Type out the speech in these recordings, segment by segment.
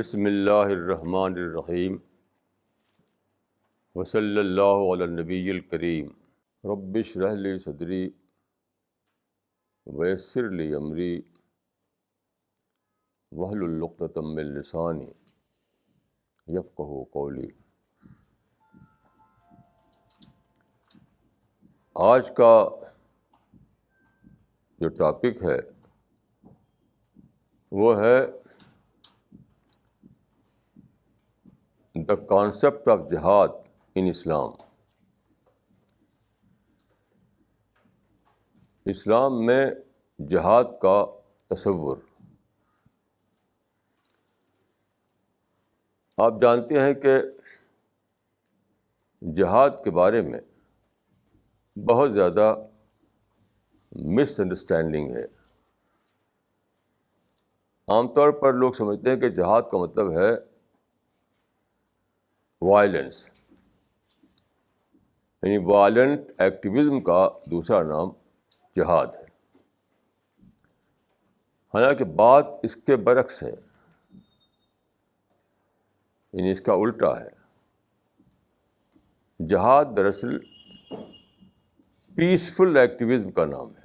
بسم اللہ الرحمن الرحیم وصلی اللہ علی النبی الکریم رب اشرح لی صدری ویسر لی امری واحلل عقدۃ من لسانی یفقہوا قولی۔ آج کا جو ٹاپک ہے وہ ہے دا کانسیپٹ آف جہاد ان اسلام۔ اسلام میں جہاد کا تصور۔ آپ جانتے ہیں کہ جہاد کے بارے میں بہت زیادہ مس انڈرسٹینڈنگ ہے۔ عام طور پر لوگ سمجھتے ہیں کہ جہاد کا مطلب ہے وائلنس، یعنی وائلنٹ ایکٹیویزم کا دوسرا نام جہاد ہے۔ حالانکہ بات اس کے برعکس ہے، یعنی اس کا الٹا ہے۔ جہاد دراصل پیسفل ایکٹیویزم کا نام ہے۔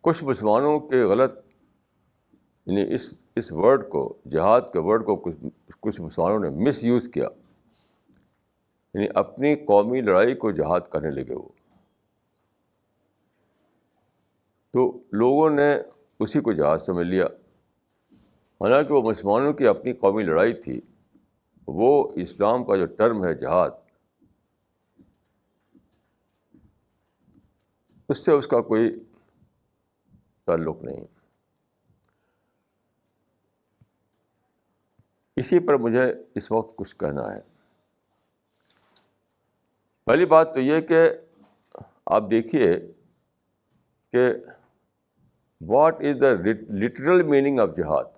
کچھ مسلمانوں کے غلط، یعنی اس ورڈ کو، جہاد کے ورڈ کو کچھ مسلمانوں نے مس یوز کیا، یعنی اپنی قومی لڑائی کو جہاد کرنے لگے وہ۔ تو لوگوں نے اسی کو جہاد سمجھ لیا، حالانکہ وہ مسلمانوں کی اپنی قومی لڑائی تھی۔ وہ اسلام کا جو ٹرم ہے جہاد، اس سے اس کا کوئی تعلق نہیں۔ اسی پر مجھے اس وقت کچھ کہنا ہے۔ پہلی بات تو یہ کہ آپ دیکھیے کہ what is the literal meaning of جہاد۔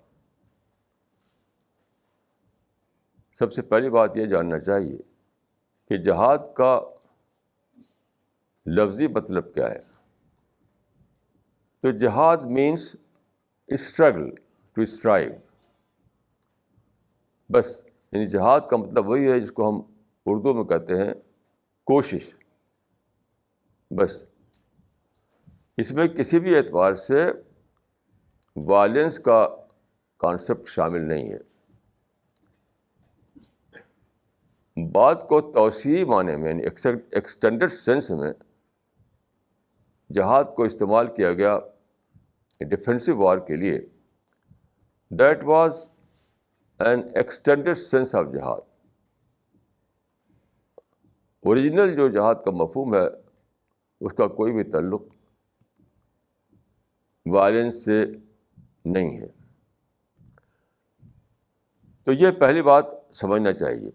سب سے پہلی بات یہ جاننا چاہیے کہ جہاد کا لفظی مطلب کیا ہے۔ تو جہاد مینس اسٹرگل، ٹو اسٹرائیو، بس۔ یعنی جہاد کا مطلب وہی ہے جس کو ہم اردو میں کہتے ہیں کوشش، بس۔ اس میں کسی بھی اعتبار سے وائلنس کا کانسیپٹ شامل نہیں ہے۔ بات کو توسیعی معنی میں، یعنی ایکسٹینڈڈ سینس میں جہاد کو استعمال کیا گیا ڈیفینسو وار کے لیے۔ That was N extended sense of جہاد۔ اوریجنل جو جہاد کا مفہوم ہے اس کا کوئی بھی تعلق وائلنس سے نہیں ہے۔ تو یہ پہلی بات سمجھنا چاہیے۔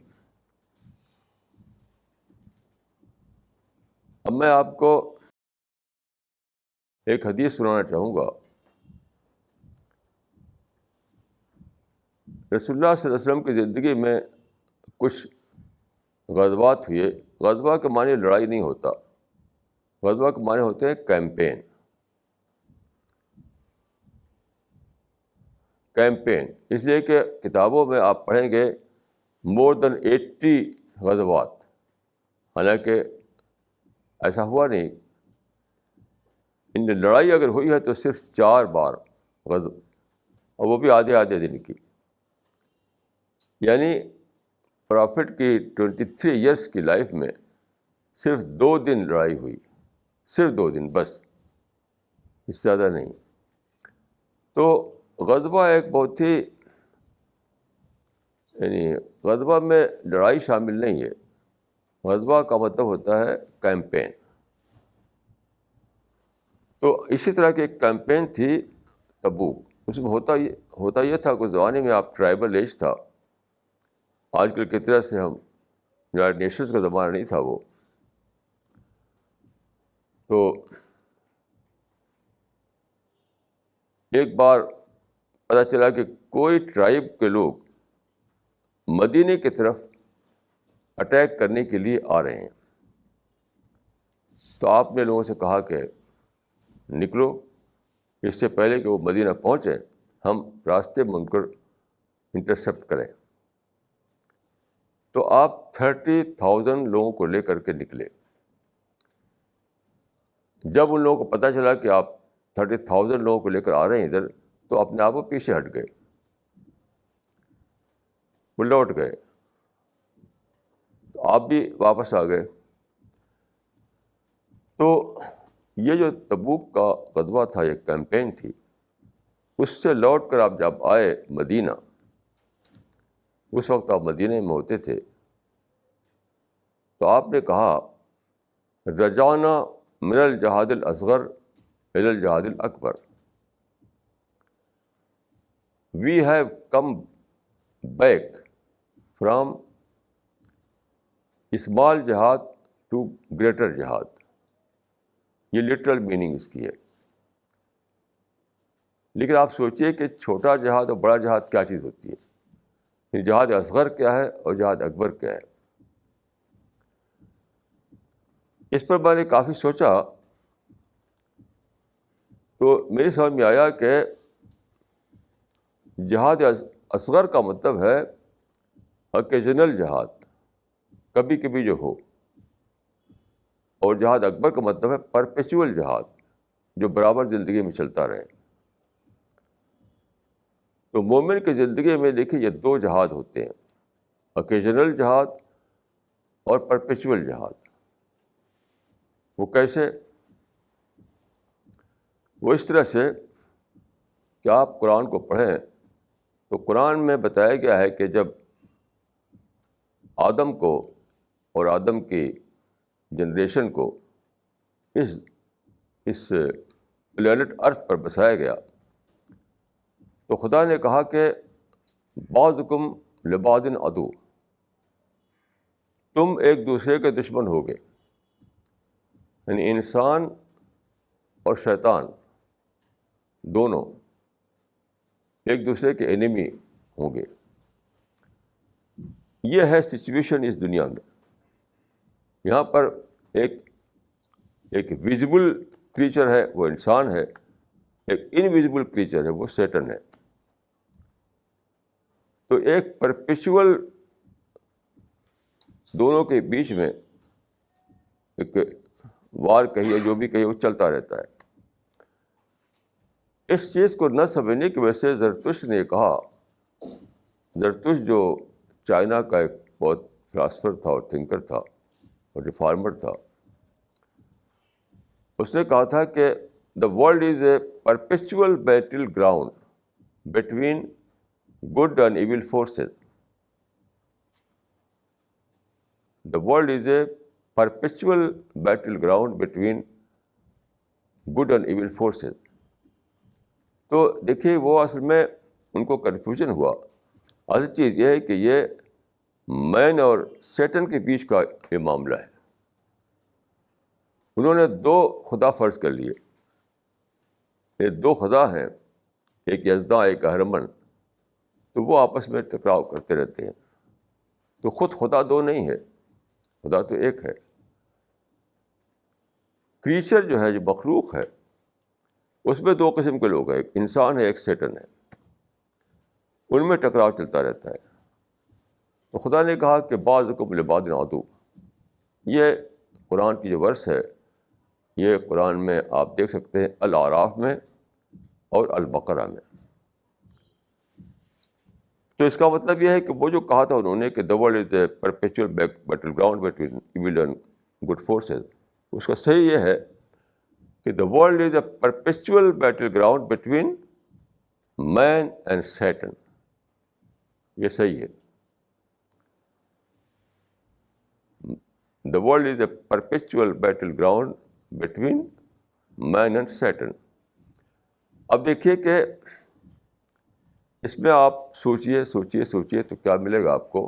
اب میں آپ کو ایک حدیث سنانا چاہوں گا۔ رسول اللہ صلی اللہ علیہ وسلم کی زندگی میں کچھ غزوات ہوئے۔ غزوہ کے معنی لڑائی نہیں ہوتا، غزوہ کے معنی ہوتے ہیں کیمپین۔ کیمپین اس لیے کہ کتابوں میں آپ پڑھیں گے more than 80 غزوات، حالانکہ ایسا ہوا نہیں۔ ان لڑائی اگر ہوئی ہے تو صرف 4 بار غزو، اور وہ بھی آدھے آدھے دن کی۔ یعنی پرافٹ کی 23 ایئرس کی لائف میں صرف 2 دن لڑائی ہوئی، صرف 2 دن بس، اس سے زیادہ نہیں۔ تو غزوہ ایک بہت ہی، یعنی غزوہ میں لڑائی شامل نہیں ہے۔ غزوہ کا مطلب ہوتا ہے کیمپین۔ تو اسی طرح کی ایک کیمپین تھی تبوک۔ اس میں ہوتا یہ تھا کہ اس زمانے میں آپ ٹرائبل ایج تھا، آج کل کی طرح سے ہم یونائیٹڈ نیشنز کا زمانہ نہیں تھا وہ۔ تو ایک بار پتہ چلا کہ کوئی ٹرائب کے لوگ مدینے کی طرف اٹیک کرنے کے لیے آ رہے ہیں۔ تو آپ نے لوگوں سے کہا کہ نکلو، اس سے پہلے کہ وہ مدینہ پہنچے ہم راستے میں ان کو انٹرسپٹ کریں. تو آپ 30,000 لوگوں کو لے کر کے نکلے. جب ان لوگوں کو پتہ چلا کہ آپ 30,000 لوگوں کو لے کر آ رہے ہیں ادھر, تو اپنے آپ کو پیچھے ہٹ گئے, وہ لوٹ گئے. تو آپ بھی واپس آ گئے. تو یہ جو تبوک کا غزوہ تھا, ایک کیمپین تھی, اس سے لوٹ کر آپ جب آئے مدینہ, اس وقت آپ مدینہ میں ہوتے تھے, تو آپ نے کہا رجعنا من الجہاد الاصغر الی الجہاد الاکبر. We have come back from small jihad to greater jihad. یہ لٹرل میننگ اس کی ہے. لیکن آپ سوچئے کہ چھوٹا جہاد اور بڑا جہاد کیا چیز ہوتی ہے, جہاد اصغر کیا ہے اور جہاد اکبر کیا ہے. اس پر میں نے کافی سوچا, تو میری سمجھ میں آیا کہ جہاد اصغر کا مطلب ہے اوکیجنل جہاد, کبھی کبھی جو ہو, اور جہاد اکبر کا مطلب ہے پرپیچول جہاد, جو برابر زندگی میں چلتا رہے. تو مومن کی زندگی میں دیکھیے یہ دو جہاد ہوتے ہیں, اوکیجنل جہاد اور پرپیچول جہاد. وہ کیسے؟ وہ اس طرح سے کہ آپ قرآن کو پڑھیں تو قرآن میں بتایا گیا ہے کہ جب آدم کو اور آدم کی جنریشن کو اس پلینٹ ارتھ پر بسایا گیا, تو خدا نے کہا کہ بعضکم لبعض عدو, تم ایک دوسرے کے دشمن ہوگے. یعنی انسان اور شیطان دونوں ایک دوسرے کے انیمی ہوں گے. یہ ہے سچویشن اس دنیا میں. یہاں پر ایک ویزیبل کریچر ہے, وہ انسان ہے, ایک انویزیبل کریچر ہے, وہ سیٹن ہے. تو ایک پرپیچول دونوں کے بیچ میں ایک وار کہیے, جو بھی کہیے, وہ چلتا رہتا ہے. اس چیز کو نہ سمجھنے کی وجہ سے زرتشت نے کہا, زرتشت جو چائنا کا ایک بہت فلاسفر تھا اور تھنکر تھا اور ریفارمر تھا, اس نے کہا تھا کہ the world is a perpetual battle ground between good and evil forces. The world is a perpetual battle ground between good and evil forces. تو دیکھیے وہ اصل میں ان کو کنفیوژن ہوا. اصل چیز یہ ہے کہ یہ مین اور سیٹن کے بیچ کا یہ معاملہ ہے. انہوں نے دو خدا فرض کر لیے. یہ دو خدا ہیں, ایک یزداں ایک اہرمن, تو وہ آپس میں ٹکراؤ کرتے رہتے ہیں. تو خود خدا دو نہیں ہے, خدا تو ایک ہے. کریچر جو ہے, جو مخلوق ہے, اس میں دو قسم کے لوگ ہیں, ایک انسان ہے, ایک سیٹن ہے. ان میں ٹکراؤ چلتا رہتا ہے. تو خدا نے کہا کہ بعضکم لبعض عدو. یہ قرآن کی جو ورس ہے, یہ قرآن میں آپ دیکھ سکتے ہیں الاعراف میں اور البقرہ میں. تو اس کا مطلب یہ ہے کہ وہ جو کہا تھا انہوں نے کہ the world is a perpetual battleground between evil and good forces, اس کا صحیح یہ ہے کہ the world is a perpetual battleground between man and Satan. یہ صحیح ہے. The world is a perpetual battleground between man and Satan. اب دیکھیے کہ اس میں آپ سوچیے تو کیا ملے گا آپ کو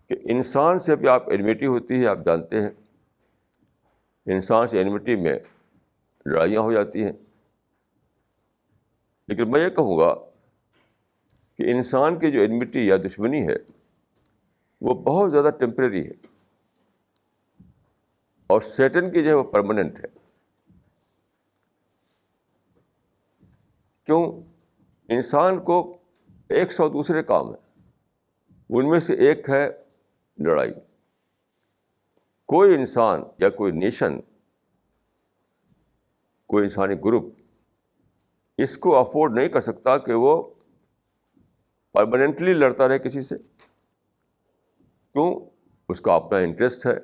کہ انسان سے بھی آپ انمیٹی ہوتی ہے. آپ جانتے ہیں انسان سے انمیٹی میں لڑائیاں ہو جاتی ہیں. لیکن میں یہ کہوں گا کہ انسان کی جو انمیٹی یا دشمنی ہے وہ بہت زیادہ ٹیمپریری ہے, اور سیٹن کی جو ہے وہ پرماننٹ ہے. کیوں؟ انسان کو 100 دوسرے کام ہیں، ان میں سے ایک ہے لڑائی. کوئی انسان یا کوئی نیشن، کوئی انسانی گروپ اس کو افورڈ نہیں کر سکتا کہ وہ پرماننٹلی لڑتا رہے کسی سے. کیوں؟ اس کا اپنا انٹرسٹ ہے،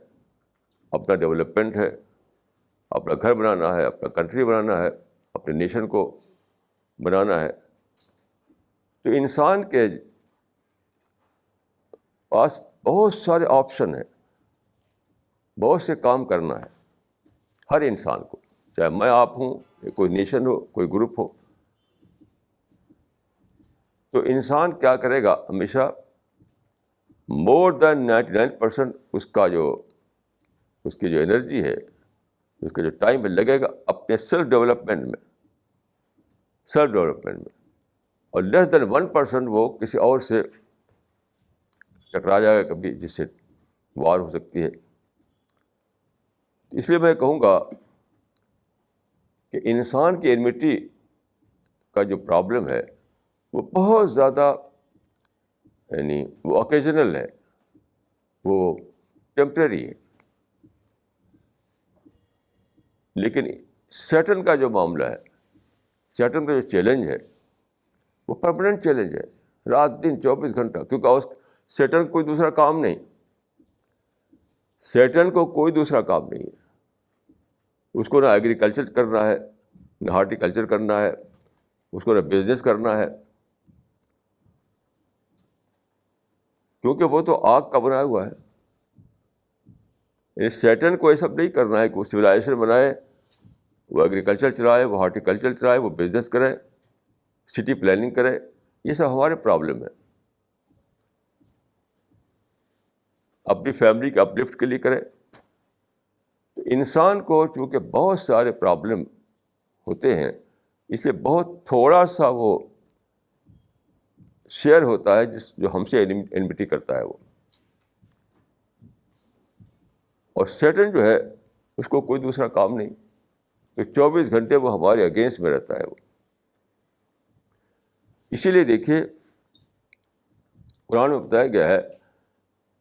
اپنا ڈیولپمنٹ ہے، اپنا گھر بنانا ہے، اپنا کنٹری بنانا ہے، اپنے نیشن کو بنانا ہے. تو انسان کے پاس بہت سارے آپشن ہیں، بہت سے کام کرنا ہے ہر انسان کو، چاہے میں آپ ہوں، کوئی نیشن ہو، کوئی گروپ ہو. تو انسان کیا کرے گا؟ ہمیشہ مور دین 99% اس کی جو انرجی ہے، اس کا جو ٹائم لگے گا اپنے سیلف ڈیولپمنٹ میں، اور لیس دین 1% وہ کسی اور سے ٹکرا جائے گا کبھی، جس سے وار ہو سکتی ہے. اس لیے میں کہوں گا کہ انسان کی انمٹی کا جو پرابلم ہے وہ بہت زیادہ، یعنی وہ اوکیجنل ہے، وہ ٹیمپریری ہے. لیکن سیٹن کا جو معاملہ ہے، سیٹن کا جو چیلنج ہے وہ پرماننٹ چیلنج ہے، رات دن 24 گھنٹہ. کیونکہ سیٹن کوئی دوسرا کام نہیں، سیٹن کو کوئی دوسرا کام نہیں ہے. اس کو نہ ایگریکلچر کرنا ہے، نہ ہارٹیکلچر کرنا ہے، اس کو نہ بزنس کرنا ہے، کیونکہ وہ تو آگ کا بنا ہوا ہے. سیٹن کو یہ سب نہیں کرنا ہے کہ وہ سویلائزیشن بنائے، وہ ایگریکلچر چلائے، وہ ہارٹیکلچر چلائے، وہ بزنس کرے، سٹی پلاننگ کرے. یہ سب ہمارے پرابلم ہے. اپنی فیملی کے اپلفٹ کے لیے کرے. تو انسان کو چونکہ بہت سارے پرابلم ہوتے ہیں، اس لیے بہت تھوڑا سا وہ شیئر ہوتا ہے جو ہم سے انمٹی کرتا ہے وہ. اور سیٹن جو ہے اس کو کوئی دوسرا کام نہیں، تو 24 گھنٹے وہ ہمارے اگینسٹ میں رہتا ہے وہ. اسی لیے دیکھیے قرآن میں بتایا گیا ہے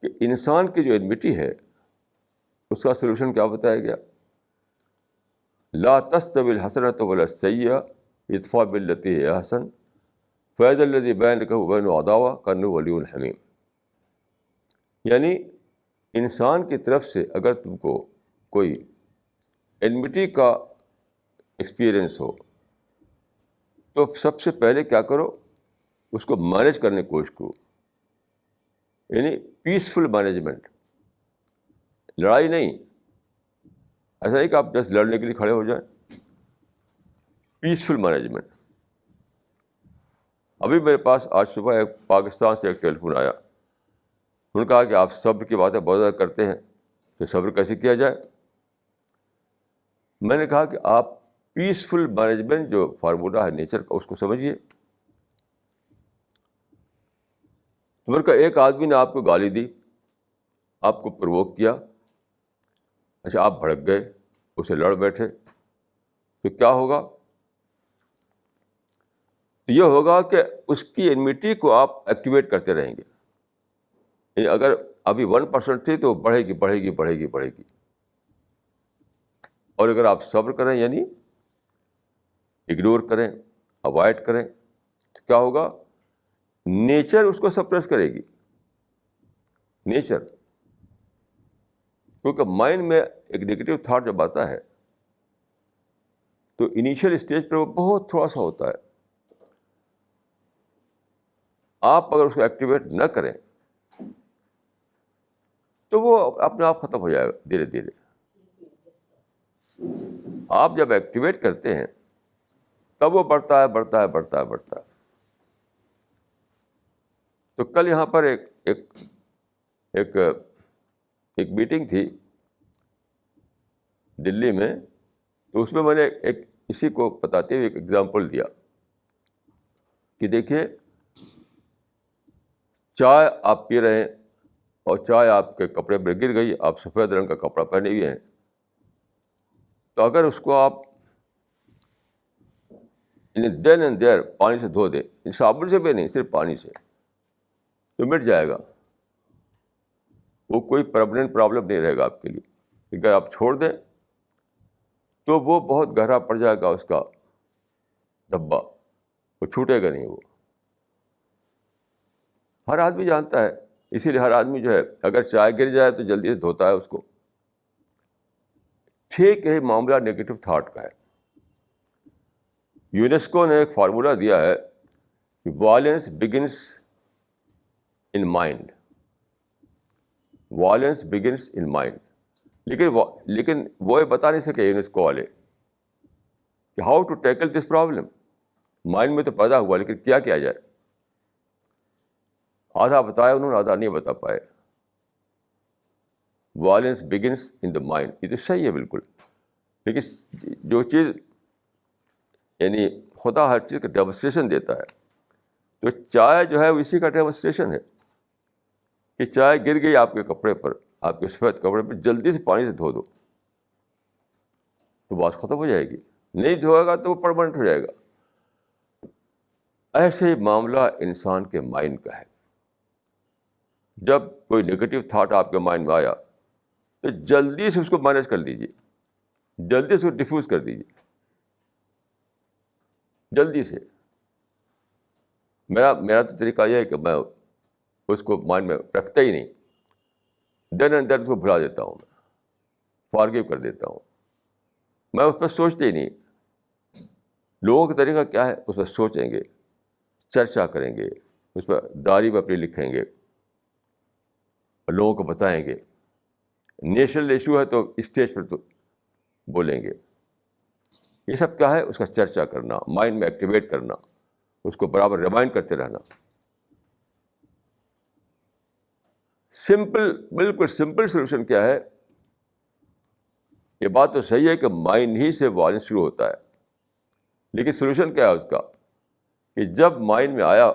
کہ انسان کی جو انمٹی ہے اس کا سلوشن کیا بتایا گیا؟ لا تستوی الحسنۃ ولا السیئۃ ادفع بالتی ہی احسن فاذا الذی بینک وبینہ عداوۃ کأنہ ولی حمیم. یعنی انسان کی طرف سے اگر تم کو کوئی انمٹی کا ایکسپیرئنس ہو تو سب سے پہلے کیا کرو؟ اس کو مینیج کرنے کی کوشش کرو. یعنی پیسفل مینجمنٹ، لڑائی نہیں. ایسا نہیں کہ آپ جسٹ لڑنے کے لیے کھڑے ہو جائیں. Peaceful management. ابھی میرے پاس آج صبح ایک پاکستان سے ایک ٹیلی فون آیا. انہوں نے کہا کہ آپ صبر کی باتیں بہت زیادہ کرتے ہیں، کہ صبر کیسے کیا جائے. میں نے کہا کہ آپ پیسفل مینجمنٹ جو فارمولا ہے نیچر کا اس کو سمجھیے. تو میں نے کہا ایک آدمی نے آپ کو گالی دی، آپ کو پرووک کیا، اچھا آپ بھڑک گئے، اسے لڑ بیٹھے، تو کیا ہوگا؟ تو یہ ہوگا کہ اس کی انمٹی کو آپ ایکٹیویٹ کرتے رہیں گے. یعنی اگر ابھی 1% تھی تو بڑھے گی بڑھے گی بڑھے گی بڑھے گی. اور اگر آپ صبر کریں، یعنی اگنور کریں، اوائڈ کریں، تو کیا ہوگا؟ نیچر اس کو سپریس کرے گی. نیچر، کیونکہ مائنڈ میں ایک نیگیٹو تھاٹ جب آتا ہے تو انیشیل اسٹیج پر وہ بہت تھوڑا سا ہوتا ہے. آپ اگر اس کو ایکٹیویٹ نہ کریں تو وہ اپنے آپ ختم ہو جائے گا دھیرے دھیرے. آپ جب ایکٹیویٹ کرتے ہیں تب وہ بڑھتا ہے بڑھتا ہے بڑھتا ہے بڑھتا ہے. تو کل یہاں پر ایک میٹنگ تھی دلی میں، تو اس میں نے ایک اسی کو بتاتے ہوئے ایک ایگزامپل دیا کہ دیکھیے چائے آپ پی رہے ہیں اور چائے آپ کے کپڑے پر گر گئی، آپ سفید رنگ کا کپڑا پہنے ہوئے ہیں، تو اگر اس کو آپ دین اینڈ دیئر پانی سے دھو دیں, صابن سے بھی نہیں, صرف پانی سے, تو مٹ جائے گا. وہ کوئی پرماننٹ پرابلم نہیں رہے گا آپ کے لیے. اگر آپ چھوڑ دیں تو وہ بہت گہرا پڑ جائے گا اس کا دھبا, وہ چھوٹے گا نہیں. وہ ہر آدمی جانتا ہے, اسی لیے ہر آدمی جو ہے اگر چائے گر جائے تو جلدی سے دھوتا ہے اس کو. ٹھیک یہی معاملہ نگیٹو تھاٹ کا ہے. یونیسکو نے ایک فارمولا دیا ہے کہ violence begins in mind, violence begins in mind. لیکن وہ یہ بتا نہیں سکے یونیسکو والے کہ how to tackle this problem. Mind میں تو پیدا ہوا, لیکن کیا کیا جائے. آدھا بتایا انہوں نے, آدھا نہیں بتا پائے. Violence begins in the mind, یہ تو صحیح ہے بالکل. لیکن جو چیز یعنی خدا ہر چیز کا ڈیمونسٹریشن دیتا ہے, تو چائے جو ہے وہ اسی کا ڈیمونسٹریشن ہے کہ چائے گر گئی آپ کے کپڑے پر, آپ کے سفید کپڑے پر, جلدی سے پانی سے دھو دو تو بات ختم ہو جائے گی. نہیں دھوئے گا تو وہ پرماننٹ ہو جائے گا. ایسے ہی معاملہ انسان کے مائنڈ کا ہے. جب کوئی نگیٹو تھاٹ آپ کے مائنڈ میں آیا تو جلدی سے اس کو مینیج کر لیجیے, جلدی سے ڈیفیوز کر دیجیے, جلدی سے. میرا تو طریقہ یہ ہے کہ میں اس کو مائنڈ میں رکھتا ہی نہیں, دین اینڈ دین اس کو بھلا دیتا ہوں, میں فارگیو کر دیتا ہوں. میں اس پر سوچتے ہی نہیں. لوگوں کا طریقہ کیا ہے, اس پر سوچیں گے, چرچا کریں گے, اس پر ڈائری میں اپنی لکھیں گے, لوگوں کو بتائیں گے. نیشنل ایشو ہے تو اسٹیج پر تو بولیں گے. یہ سب کیا ہے, اس کا چرچا کرنا, مائنڈ میں ایکٹیویٹ کرنا, اس کو برابر ریمائنڈ کرتے رہنا. سمپل, بالکل سمپل سولوشن کیا ہے. یہ بات تو صحیح ہے کہ مائنڈ ہی سے وائلنس شروع ہوتا ہے, لیکن سولوشن کیا ہے اس کا کہ جب مائنڈ میں آیا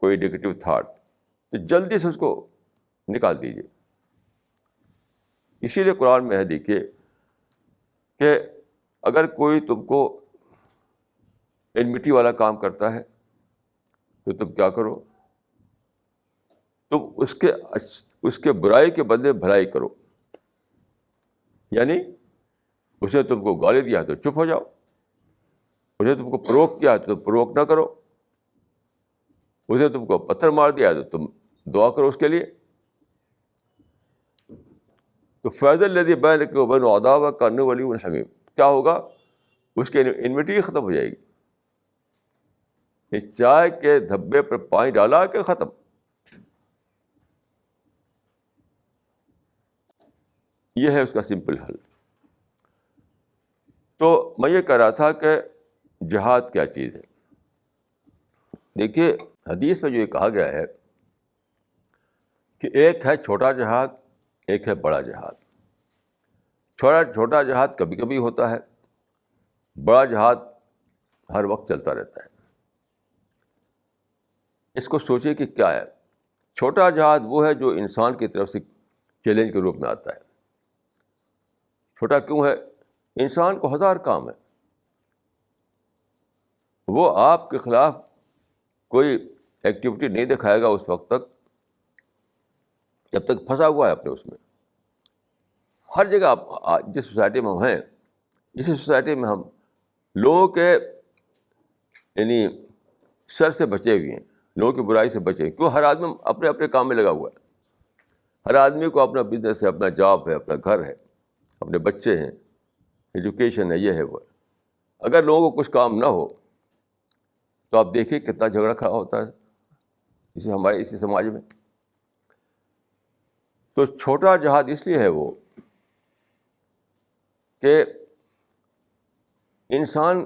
کوئی نگیٹو تھاٹ تو جلدی سے اس کو نکال دیجیے. اسی لیے قرآن میں ہے, دیکھیے کہ اگر کوئی تم کو انمٹی والا کام کرتا ہے تو تم کیا کرو, تم اس کے برائی کے بدلے بھلائی کرو. یعنی اسے تم کو گالی دیا تو چپ ہو جاؤ, اسے تم کو پروک کیا تو تم پروک نہ کرو, اسے تم کو پتھر مار دیا تو تم دعا کرو اس کے لیے. تو فیض الذی بینک وبین عداوۃ کأنہ ولی حمیم, کیا ہوگا, اس کی انمٹی ختم ہو جائے گی. اس چائے کے دھبے پر پانی ڈالا کہ ختم. یہ ہے اس کا سمپل حل. تو میں یہ کہہ رہا تھا کہ جہاد کیا چیز ہے. دیکھیے حدیث میں جو یہ کہا گیا ہے کہ ایک ہے چھوٹا جہاد, ایک ہے بڑا جہاد. چھوٹا جہاد کبھی کبھی ہوتا ہے, بڑا جہاد ہر وقت چلتا رہتا ہے. اس کو سوچیے کہ کیا ہے. چھوٹا جہاد وہ ہے جو انسان کی طرف سے چیلنج کے روپ میں آتا ہے. چھوٹا کیوں ہے, انسان کو ہزار کام ہے, وہ آپ کے خلاف کوئی ایکٹیویٹی نہیں دکھائے گا اس وقت تک جب تک پھنسا ہوا ہے اپنے اس میں. ہر جگہ آپ جس سوسائٹی میں ہم ہیں, اسی سوسائٹی میں ہم لوگوں کے یعنی شر سے بچے ہوئے ہیں, لوگوں کی برائی سے بچے ہوئے. کیوں, ہر آدمی اپنے اپنے کام میں لگا ہوا ہے. ہر آدمی کو اپنا بزنس ہے, اپنا جاب ہے, اپنا گھر ہے, اپنے بچے ہیں, ایجوکیشن ہے, یہ ہے وہ ہے. اگر لوگوں کو کچھ کام نہ ہو تو آپ دیکھیے کتنا جھگڑا کھڑا ہوتا ہے اسی سماج میں. تو چھوٹا جہاد اس لیے ہے وہ کہ انسان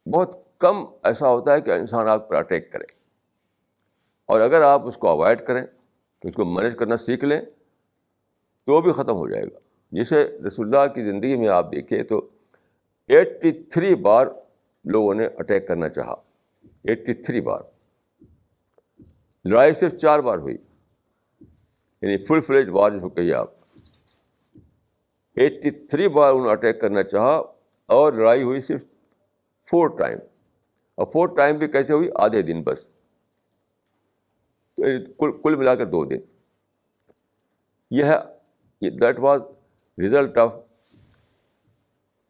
بہت کم ایسا ہوتا ہے کہ انسان آپ پر اٹیک کرے, اور اگر آپ اس کو اوائڈ کریں, اس کو مینیج کرنا سیکھ لیں تو وہ بھی ختم ہو جائے گا. جسے رسول اللہ کی زندگی میں آپ دیکھیں تو 83 بار لوگوں نے اٹیک کرنا چاہا, 83 بار. لڑائی صرف 4 بار ہوئی, یعنی فل فلیج وار جس کو کہیے آپ. 83 بار انہوں نے اٹیک کرنا چاہا اور لڑائی ہوئی صرف 4 ٹائم. اور 4th ٹائم بھی کیسے ہوئی؟ آدھے دن بس، کل ملا کر 2 دن. یہ ہے that was result of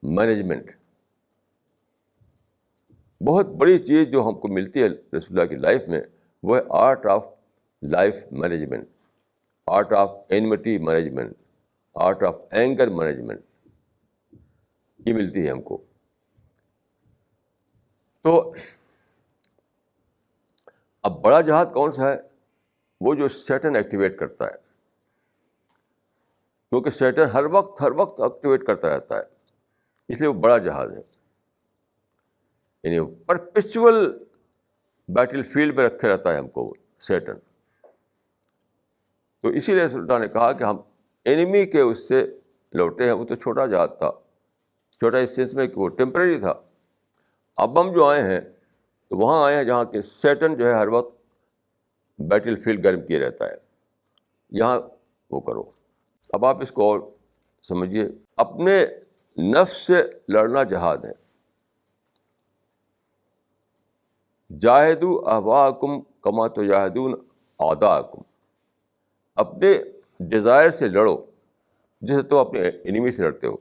management. بہت بڑی چیز جو ہم کو ملتی ہے رسول اللہ کی لائف میں وہ ہے art of life management, art of enmity management, art of anger management. یہ ملتی ہے ہم کو. تو اب بڑا جہاد کون سا ہے؟ وہ جو سیٹن ایکٹیویٹ کرتا ہے، کیونکہ سیٹن ہر وقت ایکٹیویٹ کرتا رہتا ہے، اس لیے وہ بڑا جہاز ہے. یعنی پرپیچول بیٹل فیلڈ میں رکھے رہتا ہے ہم کو سیٹن. تو اسی لیے سلطان نے کہا کہ ہم اینیمی کے اس سے لوٹے ہیں. وہ تو چھوٹا جہاز تھا، چھوٹا اس سینس میں کہ وہ ٹیمپریری تھا. اب ہم جو آئے ہیں تو وہاں آئے ہیں جہاں کہ سیٹن جو ہے ہر وقت بیٹل فیلڈ گرم کیے رہتا ہے. یہاں وہ کرو. اب آپ اس کو اور سمجھیے. اپنے نفس سے لڑنا جہاد ہے. جاہدوا اہواءکم کما تجاہدون اعداءکم. اپنے ڈیزائر سے لڑو جیسے تو اپنے انیمی سے لڑتے ہو.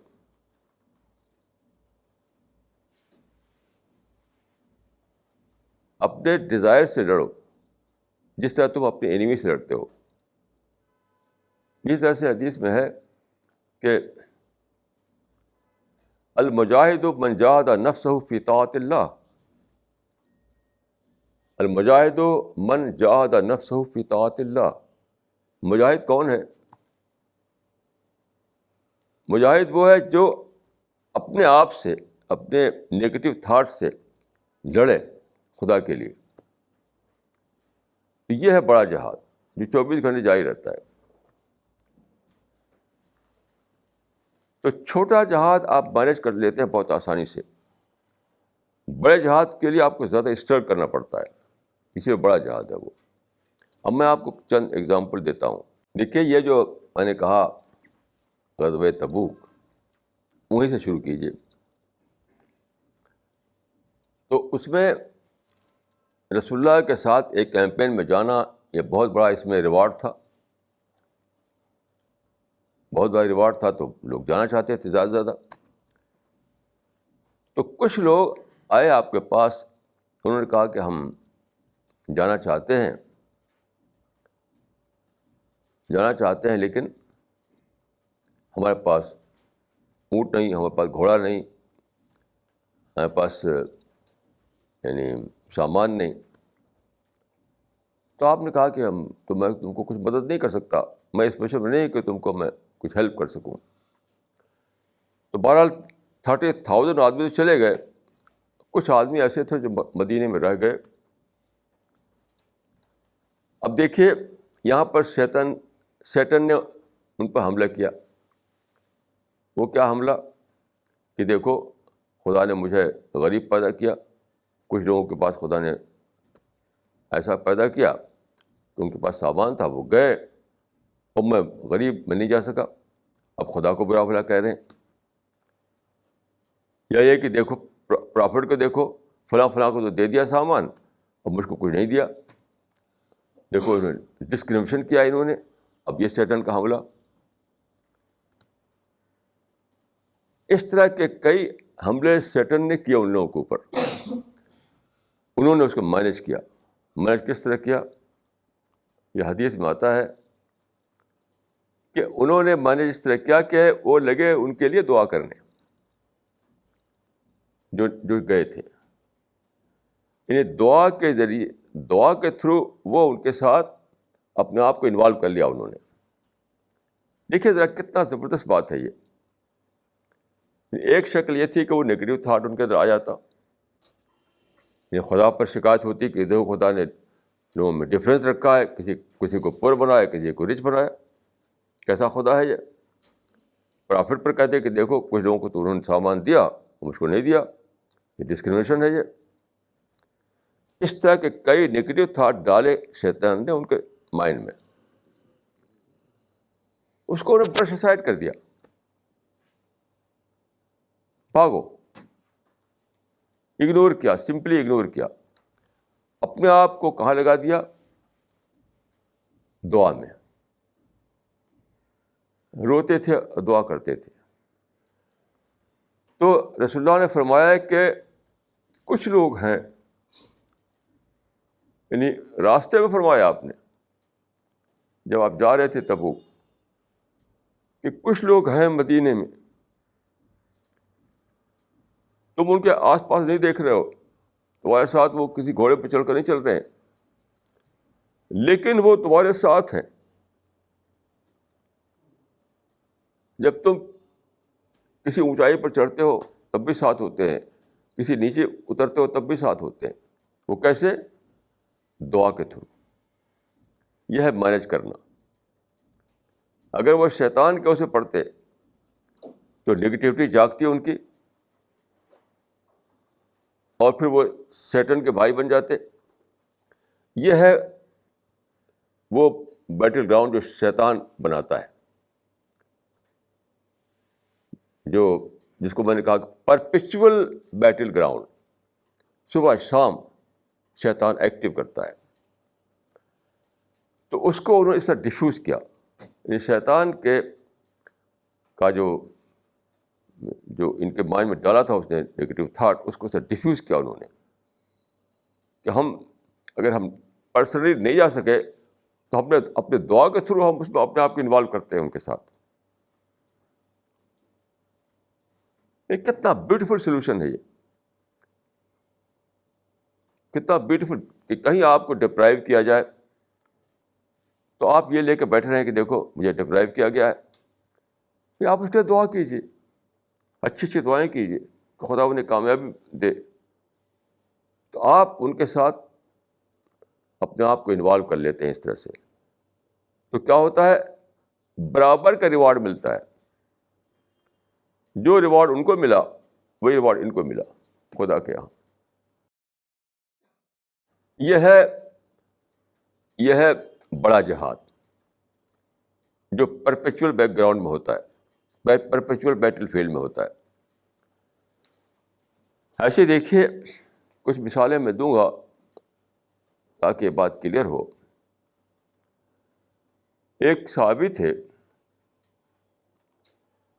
اپنے ڈیزائر سے لڑو جس طرح تم اپنے انیمی سے لڑتے ہو. اس طرح سے حدیث میں ہے کہ المجاہد من جاہد نفسہ فی طاعت اللہ. المجاہد من جاہد نفسہ فی طاعت اللہ. مجاہد کون ہے؟ مجاہد وہ ہے جو اپنے آپ سے، اپنے نیگیٹو تھاٹ سے لڑے خدا کے لیے. یہ ہے بڑا جہاد جو 24 گھنٹے جاری رہتا ہے. تو چھوٹا جہاد آپ مینیج کر لیتے ہیں بہت آسانی سے. بڑے جہاد کے لیے آپ کو زیادہ اسٹرگل کرنا پڑتا ہے، اسی لیے بڑا جہاد ہے وہ. اب میں آپ کو چند ایگزامپل دیتا ہوں. دیکھیے یہ جو میں نے کہا غزوہ تبوک، وہیں سے شروع کیجیے. تو اس میں رسول اللہ کے ساتھ ایک کیمپین میں جانا یہ بہت بڑا اس میں ریوارڈ تھا، بہت بڑا ریوارڈ تھا. تو لوگ جانا چاہتے تھے زیادہ سے زیادہ. تو کچھ لوگ آئے آپ کے پاس، انہوں نے کہا کہ ہم جانا چاہتے ہیں لیکن ہمارے پاس اونٹ نہیں، ہمارے پاس گھوڑا نہیں، ہمارے پاس یعنی سامان نہیں. تو آپ نے کہا کہ میں تم کو کچھ مدد نہیں کر سکتا، میں اس مشن میں نہیں کہ تم کو میں کچھ ہیلپ کر سکوں. تو بہرحال 30,000 آدمی تو چلے گئے. کچھ آدمی ایسے تھے جو مدینے میں رہ گئے. اب دیکھیے یہاں پر شیطان نے ان پر حملہ کیا. وہ کیا حملہ کہ دیکھو خدا نے مجھے غریب پیدا کیا. کچھ لوگوں کے پاس خدا نے ایسا پیدا کیا کہ ان کے پاس سامان تھا، وہ گئے اور میں غریب میں نہیں جا سکا. اب خدا کو برا بھلا کہہ رہے ہیں. یا یہ کہ دیکھو پرافٹ کو دیکھو، فلاں کو تو دے دیا سامان اور مجھ کو کچھ نہیں دیا. دیکھو ڈسکرمنیشن کیا انہوں نے. اب یہ شیطان کا حملہ. اس طرح کے کئی حملے شیطان نے کیے ان لوگوں کے اوپر. انہوں نے اس کو مینیج کیا. مینیج کس طرح کیا؟ یہ حدیث میں آتا ہے کہ انہوں نے مینیج اس طرح کیا کہ وہ لگے ان کے لیے دعا کرنے جو گئے تھے. یعنی دعا کے ذریعے، دعا کے تھرو وہ ان کے ساتھ اپنے آپ کو انوالو کر لیا انہوں نے. دیکھیے ذرا کتنا زبردست بات ہے یہ. ایک شکل یہ تھی کہ وہ نگیٹو تھاٹ ان کے اندر آ جاتا. خدا پر شکایت ہوتی کہ دیکھو خدا نے لوگوں میں ڈفرینس رکھا ہے، کسی کو پور بنایا، کسی کو رچ بنایا. کیسا خدا ہے یہ؟ پرافٹ پر کہتے کہ دیکھو کچھ لوگوں کو تو انہوں نے سامان دیا، مجھ کو نہیں دیا. یہ ڈسکرمنیشن ہے یہ. اس طرح کے کئی نگیٹو تھاٹ ڈالے شیطان نے ان کے مائنڈ میں. اس کو انہوں نے برش اسائڈ کر دیا. بھاگو. اگنور کیا، سمپلی اگنور کیا. اپنے آپ کو کہاں لگا دیا؟ دعا میں. روتے تھے، دعا کرتے تھے. تو رسول اللہ نے فرمایا کہ کچھ لوگ ہیں، یعنی راستے میں فرمایا آپ نے جب آپ جا رہے تھے تبوک، کہ کچھ لوگ ہیں مدینے میں، تم ان کے آس پاس نہیں دیکھ رہے ہو، تمہارے ساتھ وہ کسی گھوڑے پہ چڑھ کر نہیں چل رہے ہیں، لیکن وہ تمہارے ساتھ ہیں. جب تم کسی اونچائی پر چڑھتے ہو تب بھی ساتھ ہوتے ہیں، کسی نیچے اترتے ہو تب بھی ساتھ ہوتے ہیں. وہ کیسے؟ دعا کے تھرو. یہ ہے مینج کرنا. اگر وہ شیطان کے اسے پڑھتے تو نگیٹیوٹی جاگتی ہے ان کی، اور پھر وہ سیٹن کے بھائی بن جاتے. یہ ہے وہ بیٹل گراؤنڈ جو شیطان بناتا ہے، جس کو میں نے کہا پرپیچول بیٹل گراؤنڈ. صبح شام شیطان ایکٹیو کرتا ہے. تو اس کو انہوں نے اس طرح ڈیفیوز کیا. یعنی شیطان کا جو ان کے مائنڈ میں ڈالا تھا اس نے نیگیٹو تھاٹ، اس کو ڈیفیوز کیا انہوں نے، کہ اگر ہم پرسنلی نہیں جا سکے تو ہم نے اپنے دعا کے تھرو ہم اس میں اپنے آپ کو انوالو کرتے ہیں ان کے ساتھ. یہ کتنا بیوٹیفل سولوشن ہے، یہ کتنا بیوٹیفل. کہ کہیں آپ کو ڈپرائیو کیا جائے تو آپ یہ لے کے بیٹھے رہیں کہ دیکھو مجھے ڈپرائیو کیا گیا ہے، پھر آپ اس کے دعا کیجیے، اچھی اچھی دعائیں کیجیے کہ خدا انہیں کامیابی دے. تو آپ ان کے ساتھ اپنے آپ کو انوالو کر لیتے ہیں اس طرح سے. تو کیا ہوتا ہے؟ برابر کا ریوارڈ ملتا ہے. جو ریوارڈ ان کو ملا وہی ریوارڈ ان کو ملا خدا کے یہاں. یہ ہے بڑا جہاد جو پرپیچول بیک گراؤنڈ میں ہوتا ہے، پرپیچول بیٹل فیلڈ میں ہوتا ہے. ایسے دیکھیے کچھ مثالیں میں دوں گا تاکہ یہ بات کلیئر ہو. ایک صحابی تھے،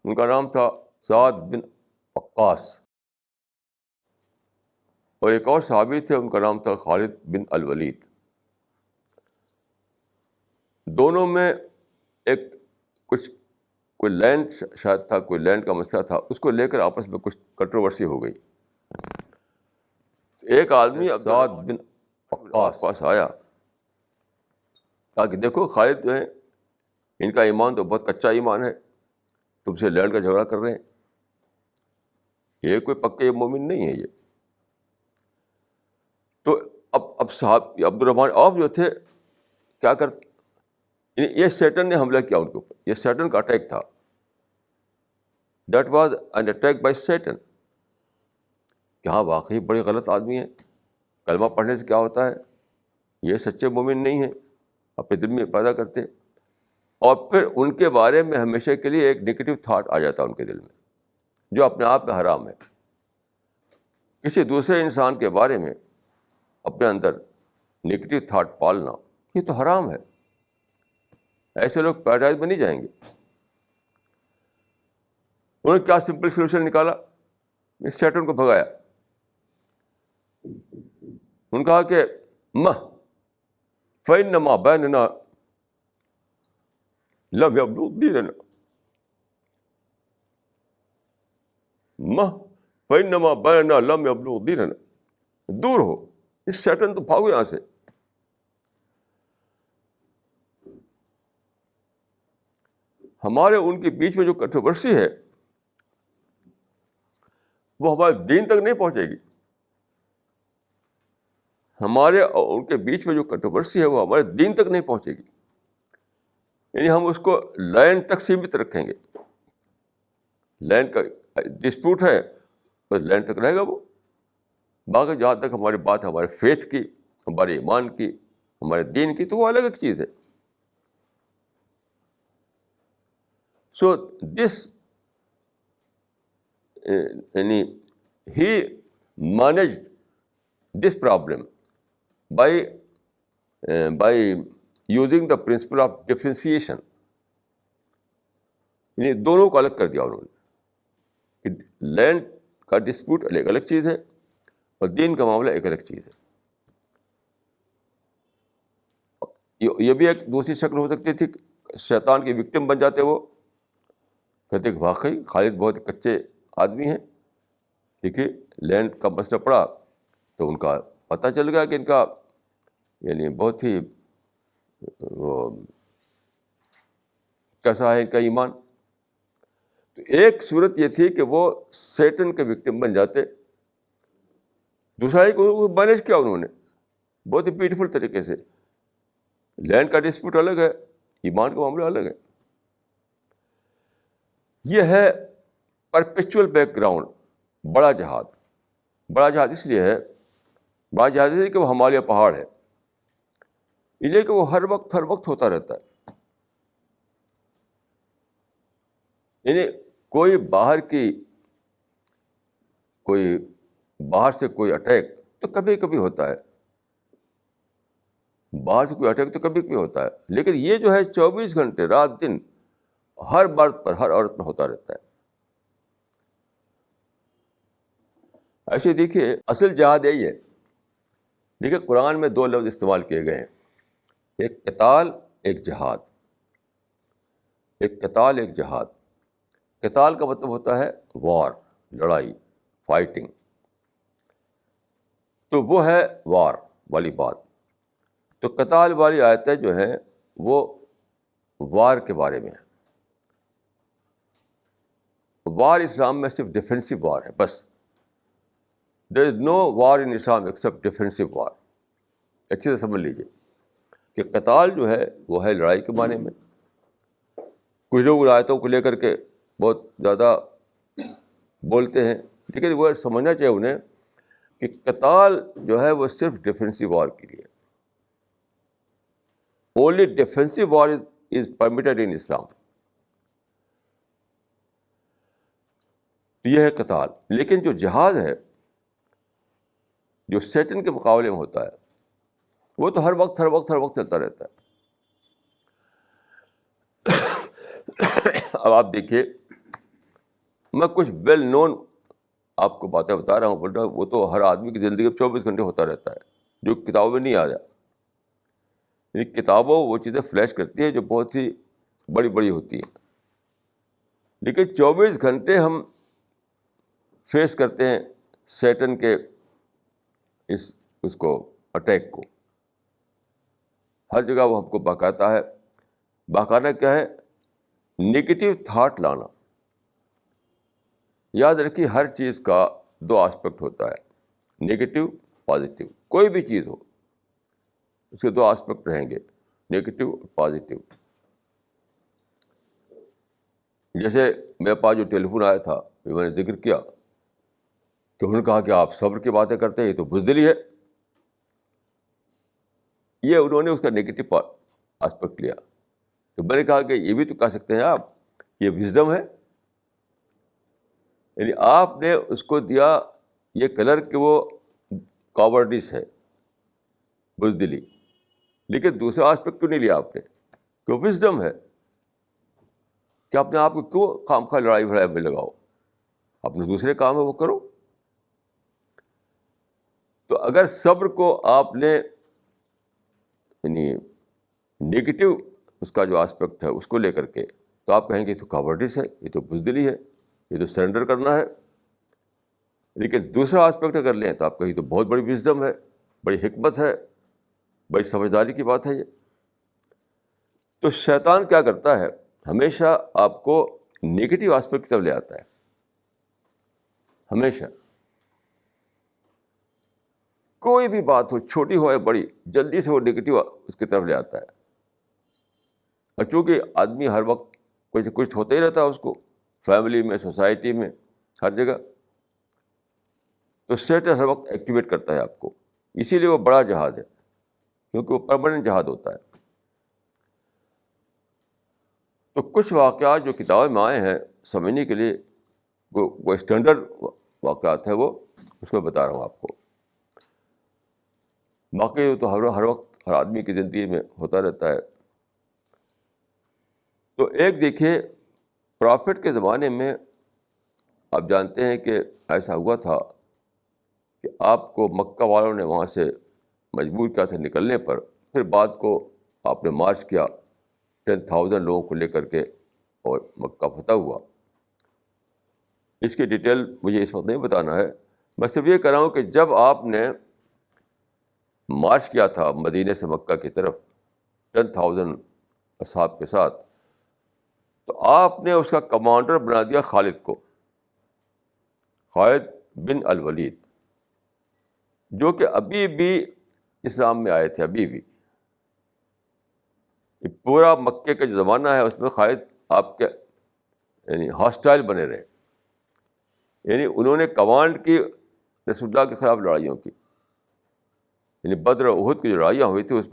ان کا نام تھا سعد بن وقاص، اور ایک اور صحابی تھے، ان کا نام تھا خالد بن الولید. دونوں میں کوئی لینڈ شاید تھا، کوئی لینڈ کا مسئلہ تھا، اس کو لے کر آپس میں کچھ کنٹروورسی ہو گئی. ایک آدمی سعد بن وقاص پاس آیا تاکہ دیکھو خالد جو ہے ان کا ایمان تو بہت کچا ایمان ہے، تم سے لینڈ کا جھگڑا کر رہے ہیں، یہ کوئی پکے مومن نہیں ہے یہ. تو اب صاحب عبد الرحمن عوف جو تھے کیا یہ سیٹن نے حملہ کیا ان کے اوپر. یہ سیٹن کا اٹیک تھا. That was an attack by Satan. کہ ہاں واقعی بڑے غلط آدمی ہیں، کلمہ پڑھنے سے کیا ہوتا ہے، یہ سچے مومن نہیں ہیں، اپنے دل میں پیدا کرتے. اور پھر ان کے بارے میں ہمیشہ کے لیے ایک نگیٹو تھاٹ آ جاتا ہے ان کے دل میں، جو اپنے آپ میں حرام ہے. کسی دوسرے انسان کے بارے میں اپنے اندر نگیٹو تھاٹ پالنا یہ تو حرام ہے. ایسے لوگ پیراڈائز میں نہیں جائیں گے. انہوں نے کیا سمپل سولوشن نکالا؟ اس سیٹن کو بھگایا. انہوں نے کہا کہ فإنما بیننا لم یبلغ دیننا، فإنما بیننا لم یبلغ دیننا. دور ہو اس سیٹن، تو بھاگو یہاں سے. ہمارے ان کے بیچ میں جو کنٹروورسی ہے وہ ہمارے دین تک نہیں پہنچے گی. ہمارے اور ان کے بیچ میں جو کنٹروورسی ہے وہ ہمارے دین تک نہیں پہنچے گی. یعنی ہم اس کو لینڈ تک سیمت رکھیں گے. لینڈ کا ڈسپیوٹ ہے تو لینڈ تک رہے گا وہ. باقی جہاں تک ہماری بات ہمارے فیتھ کی، ہمارے ایمان کی، ہمارے دین کی، تو وہ الگ ایک چیز ہے. سو دس یعنی ہی managed this problem by using the principle of differentiation. یعنی دونوں کو الگ کر دیا انہوں نے کہ لینڈ کا ڈسپیوٹ ایک الگ چیز ہے اور دین کا معاملہ ایک الگ چیز ہے. یہ بھی ایک دوسری شکل ہو سکتی تھی, شیطان کے وکٹم بن جاتے وہ, کہتے کہ واقعی خالد بہت کچے آدمی ہیں, دیکھیے لینڈ کا مسئلہ پڑا تو ان کا پتہ چل گیا کہ ان کا یعنی بہت ہی وہ کیسا ہے ان کا ایمان. تو ایک صورت یہ تھی کہ وہ سیٹن کے وکٹم بن جاتے, دوسرا ہی کو مینیج کیا انہوں نے بہت ہی بیوٹیفل طریقے سے. لینڈ کا ڈسپیوٹ الگ ہے, ایمان کا معاملہ الگ ہے. یہ ہے پرپیچول بیک گراؤنڈ. بڑا جہاد, بڑا جہاد اس لیے ہے, بڑا جہاد اس لیے کہ وہ ہمالیہ پہاڑ ہے, اس لیے کہ وہ ہر وقت ہوتا رہتا ہے. یعنی کوئی باہر سے کوئی اٹیک تو کبھی کبھی ہوتا ہے, باہر سے کوئی اٹیک تو کبھی کبھی ہوتا ہے, لیکن یہ جو ہے 24 گھنٹے رات دن ہر مرد پر, ہر عورت پر ہوتا رہتا ہے. ایسے دیکھیے اصل جہاد یہی ہے. دیکھیے قرآن میں 2 لفظ استعمال کیے گئے ہیں, ایک قتال, ایک جہاد. ایک قتال, ایک جہاد. قتال کا مطلب ہوتا ہے وار, لڑائی, فائٹنگ. تو وہ ہے وار والی بات. تو قتال والی آیتیں جو ہیں وہ وار کے بارے میں ہے. وار اسلام میں صرف ڈیفینسو وار ہے بس. دیر از نو وار ان اسلام ایکسیپٹ ڈیفینسو وار. اچھے سے سمجھ لیجیے کہ قتال جو ہے وہ ہے لڑائی کے معنی میں. کچھ لوگ آیتوں کو لے کر کے بہت زیادہ بولتے ہیں, لیکن وہ سمجھنا چاہیے انہیں کہ قتال جو ہے وہ صرف ڈیفینسو وار کے لیے. Only defensive war is permitted in Islam. یہ ہے قتال. لیکن جو جہاد ہے, جو سیٹن کے مقابلے میں ہوتا ہے, وہ تو ہر وقت چلتا رہتا ہے. اب آپ دیکھیے, میں کچھ ویل نون آپ کو باتیں بتا رہا ہوں, بول رہا ہوں, وہ تو ہر آدمی کی زندگی میں 24 گھنٹے ہوتا رہتا ہے, جو کتابوں میں نہیں آیا. یعنی کتابوں وہ چیزیں فلیش کرتی ہیں جو بہت ہی بڑی بڑی ہوتی ہیں, لیکن 24 گھنٹے ہم فیس کرتے ہیں سیٹن کے اس کو اٹیک کو. ہر جگہ وہ ہم کو بہکاتا ہے. بہکانا کیا ہے؟ نگیٹو تھاٹ لانا. یاد رکھیے ہر چیز کا 2 آسپیکٹ ہوتا ہے, نگیٹو, پازیٹیو. کوئی بھی چیز ہو اس کے 2 آسپیکٹ رہیں گے, نگیٹو اور پازیٹیو. جیسے میرے پاس جو ٹیلی فون آیا تھا, میں نے ذکر کیا کہ انہوں نے کہا کہ آپ صبر کی باتیں کرتے ہیں, یہ تو بزدلی ہے. یہ انہوں نے اس کا نگیٹو آسپیکٹ لیا. تو میں نے کہا کہ یہ بھی تو کہہ سکتے ہیں آپ کہ یہ وزڈم ہے. یعنی آپ نے اس کو دیا یہ کلر کہ وہ کاورڈیس ہے, بزدلی, لیکن دوسرا آسپیکٹ کیوں نہیں لیا آپ نے کہ وہ وزڈم ہے. کہ اپنے آپ کو کیوں خام خواہ لڑائی بھڑائی میں لگاؤ, اپنے دوسرے کام ہے وہ کرو. تو اگر صبر کو آپ نے یعنی نگیٹو اس کا جو آسپیکٹ ہے اس کو لے کر کے, تو آپ کہیں گے یہ تو کاورڈیس ہے, یہ تو بزدلی ہے, یہ تو سرنڈر کرنا ہے. لیکن دوسرا آسپیکٹ اگر لیں تو آپ کہیں تو بہت بڑی وزڈم ہے, بڑی حکمت ہے, بڑی سمجھداری کی بات ہے یہ. تو شیطان کیا کرتا ہے, ہمیشہ آپ کو نگیٹو آسپیکٹ کی طرف لے آتا ہے, ہمیشہ. کوئی بھی بات ہو, چھوٹی ہو یا بڑی, جلدی سے وہ نگیٹو اس کی طرف لے آتا ہے. اور چونکہ آدمی ہر وقت کچھ کچھ ہوتا ہی رہتا ہے اس کو, فیملی میں, سوسائٹی میں, ہر جگہ, تو شیطان ہر وقت ایکٹیویٹ کرتا ہے آپ کو. اسی لیے وہ بڑا جہاد ہے, کیونکہ وہ پرماننٹ جہاد ہوتا ہے. تو کچھ واقعات جو کتابوں میں آئے ہیں سمجھنے کے لیے, وہ اسٹینڈرڈ واقعات ہیں, وہ اس کو بتا رہا ہوں آپ کو. باقی تو ہر وقت ہر آدمی کی زندگی میں ہوتا رہتا ہے. تو ایک دیکھیے پرافٹ کے زمانے میں آپ جانتے ہیں کہ ایسا ہوا تھا کہ آپ کو مکہ والوں نے وہاں سے مجبور کیا تھا نکلنے پر. پھر بعد کو آپ نے مارچ کیا 10,000 لوگوں کو لے کر کے اور مکہ فتح ہوا. اس کی ڈیٹیل مجھے اس وقت نہیں بتانا ہے. میں صرف یہ کہہ رہا ہوں کہ جب آپ نے مارچ کیا تھا مدینے سے مکہ کی طرف 10,000 اصحاب کے ساتھ, تو آپ نے اس کا کمانڈر بنا دیا خالد کو, خالد بن الولید, جو کہ ابھی بھی اسلام میں آئے تھے. ابھی بھی پورا مکے کا جو زمانہ ہے اس میں خالد آپ کے یعنی ہاسٹائل بنے رہے. یعنی انہوں نے کمانڈ کی رسول اللہ کے خلاف لڑائیوں کی. یعنی بدر اور احد کی جو لڑائیاں ہوئی تھی اس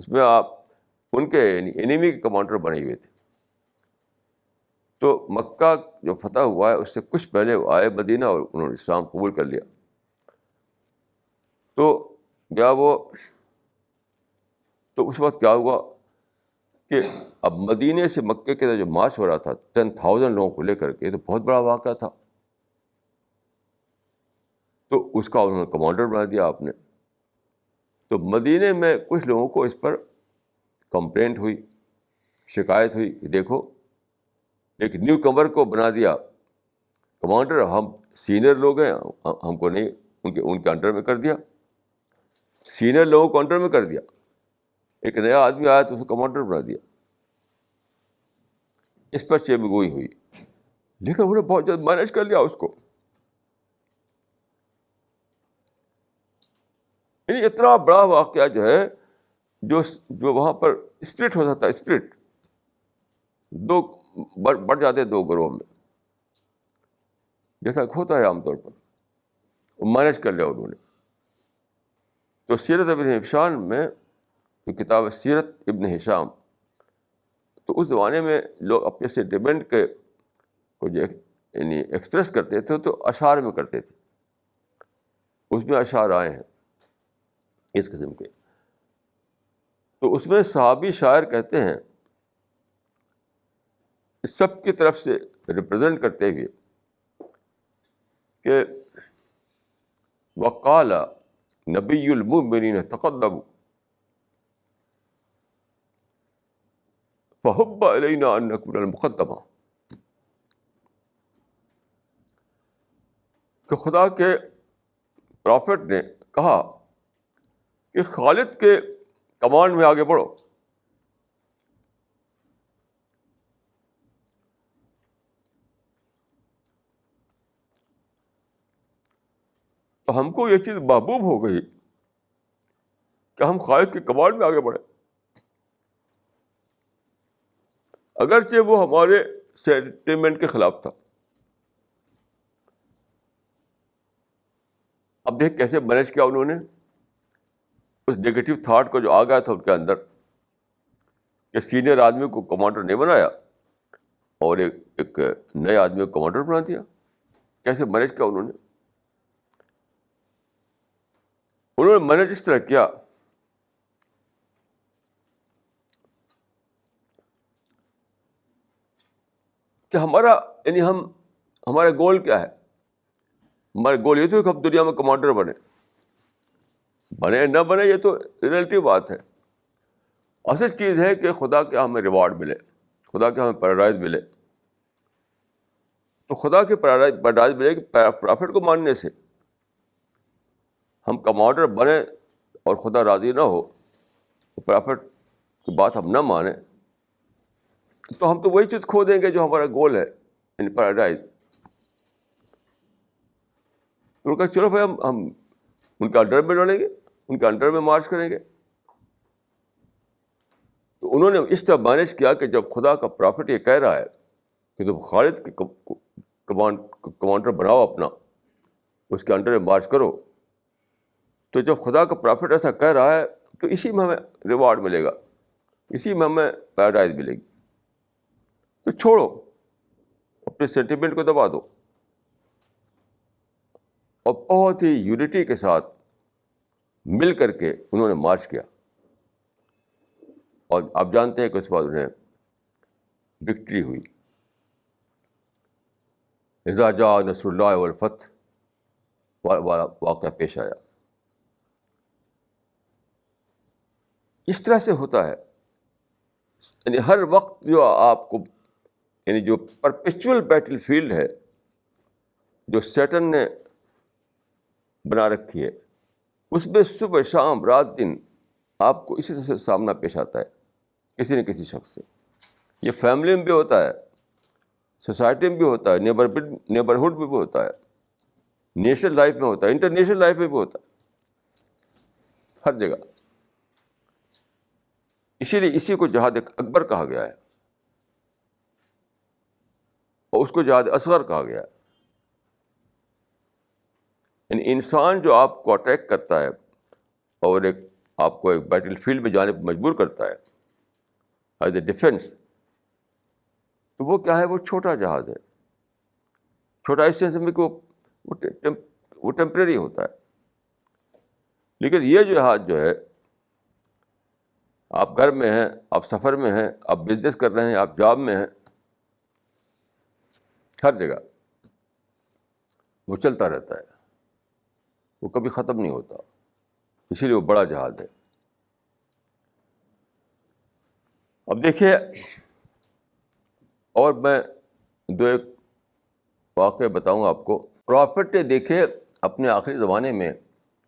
میں آپ ان کے یعنی انیمی کے کمانڈر بنے ہوئے تھے. تو مکہ جو فتح ہوا ہے اس سے کچھ پہلے وہ آئے مدینہ اور انہوں نے اسلام قبول کر لیا. تو اس وقت کیا ہوا کہ اب مدینے سے مکے کے جو مارچ ہو رہا تھا 10,000 لوگوں کو لے کر کے, تو بہت بڑا واقعہ تھا. تو اس کا انہوں نے کمانڈر بنا دیا آپ نے. تو مدینے میں کچھ لوگوں کو اس پر کمپلینٹ ہوئی, شکایت ہوئی کہ دیکھو ایک نیو کمر کو بنا دیا کمانڈر, ہم سینئر لوگ ہیں, ہم کو نہیں ان کے انڈر میں کر دیا, سینئر لوگوں کو انڈر میں کر دیا. ایک نیا آدمی آیا تو اس کو کمانڈر بنا دیا. اس پر چیمگوئی ہوئی, لیکن انہوں نے بہت جلد مینیج کر لیا اس کو. یعنی اتنا بڑا واقعہ جو ہے جو وہاں پر اسپلٹ ہوتا تھا, اسپلٹ دو بڑھ جاتے دو گروہ میں, جیسا ہوتا ہے عام طور پر, وہ مینیج کر لیا انہوں نے. تو سیرت ابن ہشام میں جو کتاب ہے سیرت ابن ہشام, تو اس زمانے میں لوگ اپنے سینٹیمنٹ کے کو جو یعنی ایکسپریس کرتے تھے تو اشعار میں کرتے تھے. اس میں اشعار آئے ہیں اس قسم کے. تو اس میں صحابی شاعر کہتے ہیں سب کی طرف سے ریپرزینٹ کرتے ہوئے کہ وقال نبی المؤمنین تقدموا فحب علینا ان نکون المقدمہ, کہ خدا کے پرافٹ نے کہا کہ خالد کے کمانڈ میں آگے بڑھو. تو ہم کو یہ چیز محبوب ہو گئی کہ ہم خالد کے کمانڈ میں آگے بڑھے, اگرچہ وہ ہمارے سینٹیمنٹ کے خلاف تھا. اب دیکھ کیسے مینیج کیا انہوں نے اس نیگیٹو تھاٹ کو جو آ گیا تھا ان کے اندر, کہ سینئر آدمی کو کمانڈر نہیں بنایا اور ایک نئے آدمی کو کمانڈر بنا دیا. کیسے مینیج کیا انہوں نے مینیج اس طرح کیا کہ یعنی ہمارا گول کیا ہے. ہمارا گول یہ تو کہ ہم دنیا میں کمانڈر بنے نہ بنے یہ تو ریلیٹیو بات ہے. اصل چیز ہے کہ خدا کے ہمیں ریوارڈ ملے, خدا کے ہمیں پیراڈائز ملے. تو خدا کے پیراڈائز ملے کہ پرافٹ کو ماننے سے. ہم کمانڈر بنے اور خدا راضی نہ ہو, پرافٹ کی بات ہم نہ مانیں, تو ہم تو وہی چیز کھو دیں گے جو ہمارا گول ہے ان پیراڈائز. تو کہ چلو بھائی ہم ان کے انڈر میں لڑیں گے, ان کے انڈر میں مارچ کریں گے. تو انہوں نے اس طرح مینیج کیا کہ جب خدا کا پرافٹ یہ کہہ رہا ہے کہ تم خالد کے کمانڈر بناؤ اپنا, اس کے انڈر میں مارچ کرو, تو جب خدا کا پرافٹ ایسا کہہ رہا ہے تو اسی میں ہمیں ریوارڈ ملے گا, اسی میں ہمیں پیراڈائز ملے گی. تو چھوڑو, اپنے سینٹیمنٹ کو دبا دو. اور بہت ہی یونٹی کے ساتھ مل کر کے انہوں نے مارچ کیا، اور آپ جانتے ہیں کہ اس کے بعد انہیں وکٹری ہوئی. اذا جاء نصر اللہ والفتح والا واقعہ پیش آیا. اس طرح سے ہوتا ہے، یعنی ہر وقت جو آپ کو، یعنی جو پرپیچول بیٹل فیلڈ ہے جو سیٹن نے بنا رکھی ہے، اس میں صبح شام رات دن آپ کو اسی طرح سے سامنا پیش آتا ہے کسی نہ کسی شخص سے. یہ فیملی میں بھی ہوتا ہے، سوسائٹی میں بھی ہوتا ہے، نیبرہڈ میں بھی ہوتا ہے، نیشنل لائف میں ہوتا ہے، انٹرنیشنل لائف میں بھی ہوتا ہے، ہر جگہ. اسی لیے اسی کو جہاد اکبر کہا گیا ہے، اور اس کو جہاد اصغر کہا گیا ہے. یعنی انسان جو آپ کو اٹیک کرتا ہے اور آپ کو ایک بیٹل فیلڈ میں جانے پر مجبور کرتا ہے ایز اے ڈیفینس، تو وہ کیا ہے؟ وہ چھوٹا جہاد ہے. چھوٹا اس سینس میں کہ وہ ٹیمپریری ہوتا ہے. لیکن یہ جہاد جو ہے، آپ گھر میں ہیں، آپ سفر میں ہیں، آپ بزنس کر رہے ہیں، آپ جاب میں ہیں، ہر جگہ وہ چلتا رہتا ہے، وہ کبھی ختم نہیں ہوتا. اسی لیے وہ بڑا جہاد ہے. اب دیکھیے، اور میں ایک واقعہ بتاؤں آپ کو. پرافٹ نے دیکھے اپنے آخری زمانے میں،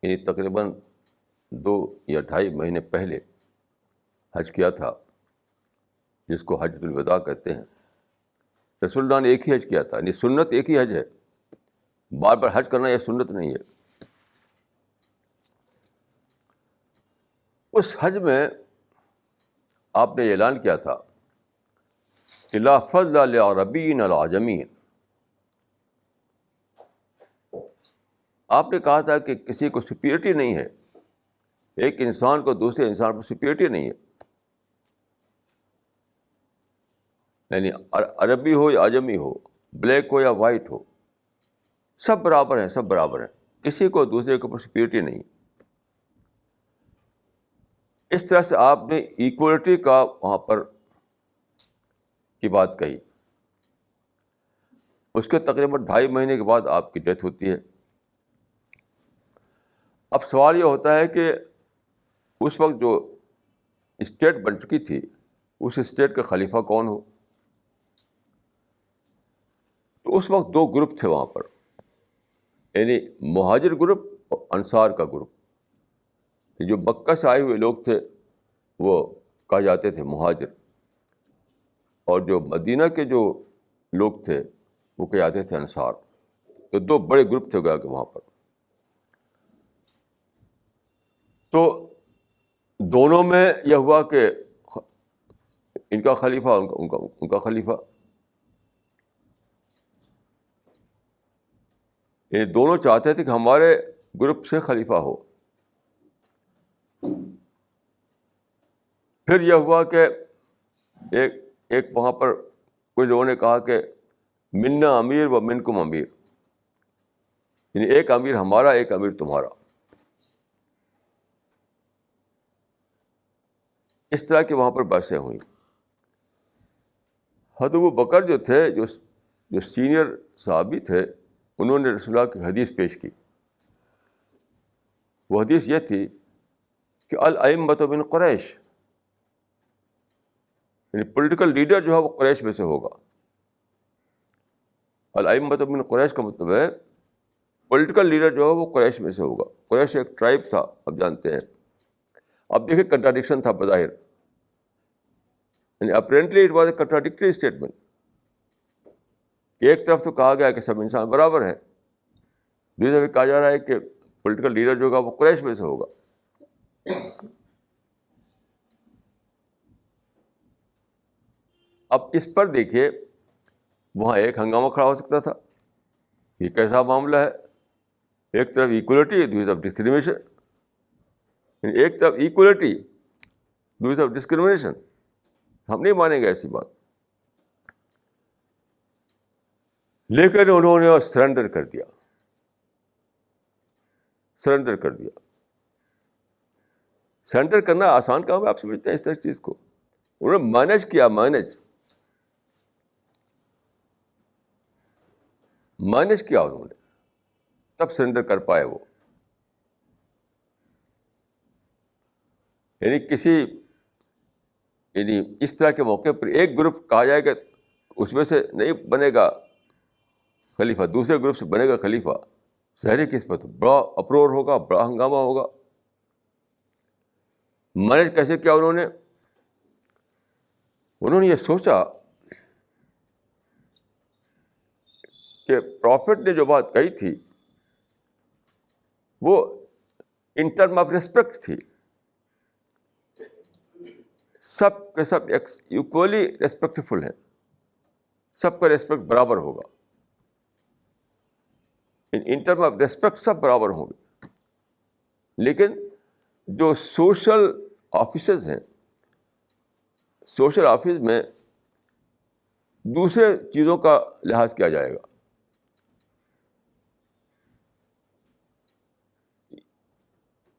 یعنی تقریباً 2 یا 2.5 مہینے پہلے حج کیا تھا، جس کو حجۃ الوداع کہتے ہیں. رسول اللہ نے ایک ہی حج کیا تھا، یعنی سنت ایک ہی حج ہے، بار بار حج کرنا یہ سنت نہیں ہے. اس حج میں آپ نے اعلان کیا تھا کہ لا فضل لعربی علی عجمی. آپ نے کہا تھا کہ کسی کو سپیریٹی نہیں ہے، ایک انسان کو دوسرے انسان پر سپیریٹی نہیں ہے. یعنی عربی ہو یا عجمی ہو، بلیک ہو یا وائٹ ہو، سب برابر ہیں، سب برابر ہیں، کسی کو دوسرے کے اوپر سپیریٹی نہیں. اس طرح سے آپ نے ایکولیٹی کا وہاں پر کی بات کہی. اس کے تقریباً 2.5 مہینے کے بعد آپ کی ڈیتھ ہوتی ہے. اب سوال یہ ہوتا ہے کہ اس وقت جو اسٹیٹ بن چکی تھی، اس اسٹیٹ کا خلیفہ کون ہو؟ تو اس وقت 2 گروپ تھے وہاں پر، یعنی مہاجر گروپ اور انصار کا گروپ. جو مکہ سے آئے ہوئے لوگ تھے وہ کہا جاتے تھے مہاجر، اور جو مدینہ کے جو لوگ تھے وہ کہے جاتے تھے انصار. تو 2 بڑے گروپ تھے گیا کہ وہاں پر. تو دونوں میں یہ ہوا کہ ان کا خلیفہ، ان کا خلیفہ، یہ دونوں چاہتے تھے کہ ہمارے گروپ سے خلیفہ ہو. پھر یہ ہوا کہ ایک وہاں پر کچھ لوگوں نے کہا کہ منا امیر و منکم امیر، یعنی ایک امیر ہمارا، ایک امیر تمہارا. اس طرح کی وہاں پر بحثیں ہوئیں. حضرت ابوبکر جو تھے، جو سینئر صحابی تھے، انہوں نے رسول اللہ کی حدیث پیش کی. وہ حدیث یہ تھی کہ الائمۃ من قریش، یعنی پولیٹیکل لیڈر جو ہے وہ قریش میں سے ہوگا. الائمۃ من قریش کا مطلب ہے پولیٹیکل لیڈر جو ہے وہ قریش میں سے ہوگا. قریش ایک ٹرائب تھا، آپ جانتے ہیں. اب دیکھیں کنٹراڈکشن تھا بظاہر، یعنی apparently it was a contradictory statement. ایک طرف تو کہا گیا کہ سب انسان برابر ہیں، دوسری طرف کہا جا رہا ہے کہ پولیٹیکل لیڈر جو ہوگا وہ قریش میں سے ہوگا. اب اس پر دیکھیے، وہاں ایک ہنگامہ کھڑا ہو سکتا تھا. یہ کیسا معاملہ ہے؟ ایک طرف ایکولیٹی، دوسری طرف ڈسکریمنیشن. ایک طرف ایکولیٹی، دوسری طرف ڈسکریمنیشن. ہم نہیں مانیں گے ایسی بات. لیکن انہوں نے سرنڈر کر دیا. سرنڈر کر دیا. سرنڈر کرنا آسان کام ہے, آپ سمجھتے ہیں اس طرح چیز کو. انہوں نے مینج کیا, مینج کیا انہوں نے, تب سرنڈر کر پائے وہ. یعنی اس طرح کے موقع پر ایک گروپ کہا جائے کہ اس میں سے نہیں بنے گا خلیفہ, دوسرے گروپ سے بنے گا خلیفہ, ظاہری قسمت, بڑا اپرور ہوگا, بڑا ہنگامہ ہوگا. مینج کیسے کیا انہوں نے یہ سوچا کہ پروفٹ نے جو بات کہی تھی وہ ان ٹرم آف ریسپیکٹ تھی. سب کے سب ایکولی ریسپیکٹفل ہیں, سب کا ریسپیکٹ برابر ہوگا. ان ٹرم آف ریسپیکٹ سب برابر ہوں گے. لیکن جو سوشل آفیسز ہیں, سوشل آفس میں دوسرے چیزوں کا لحاظ کیا جائے گا.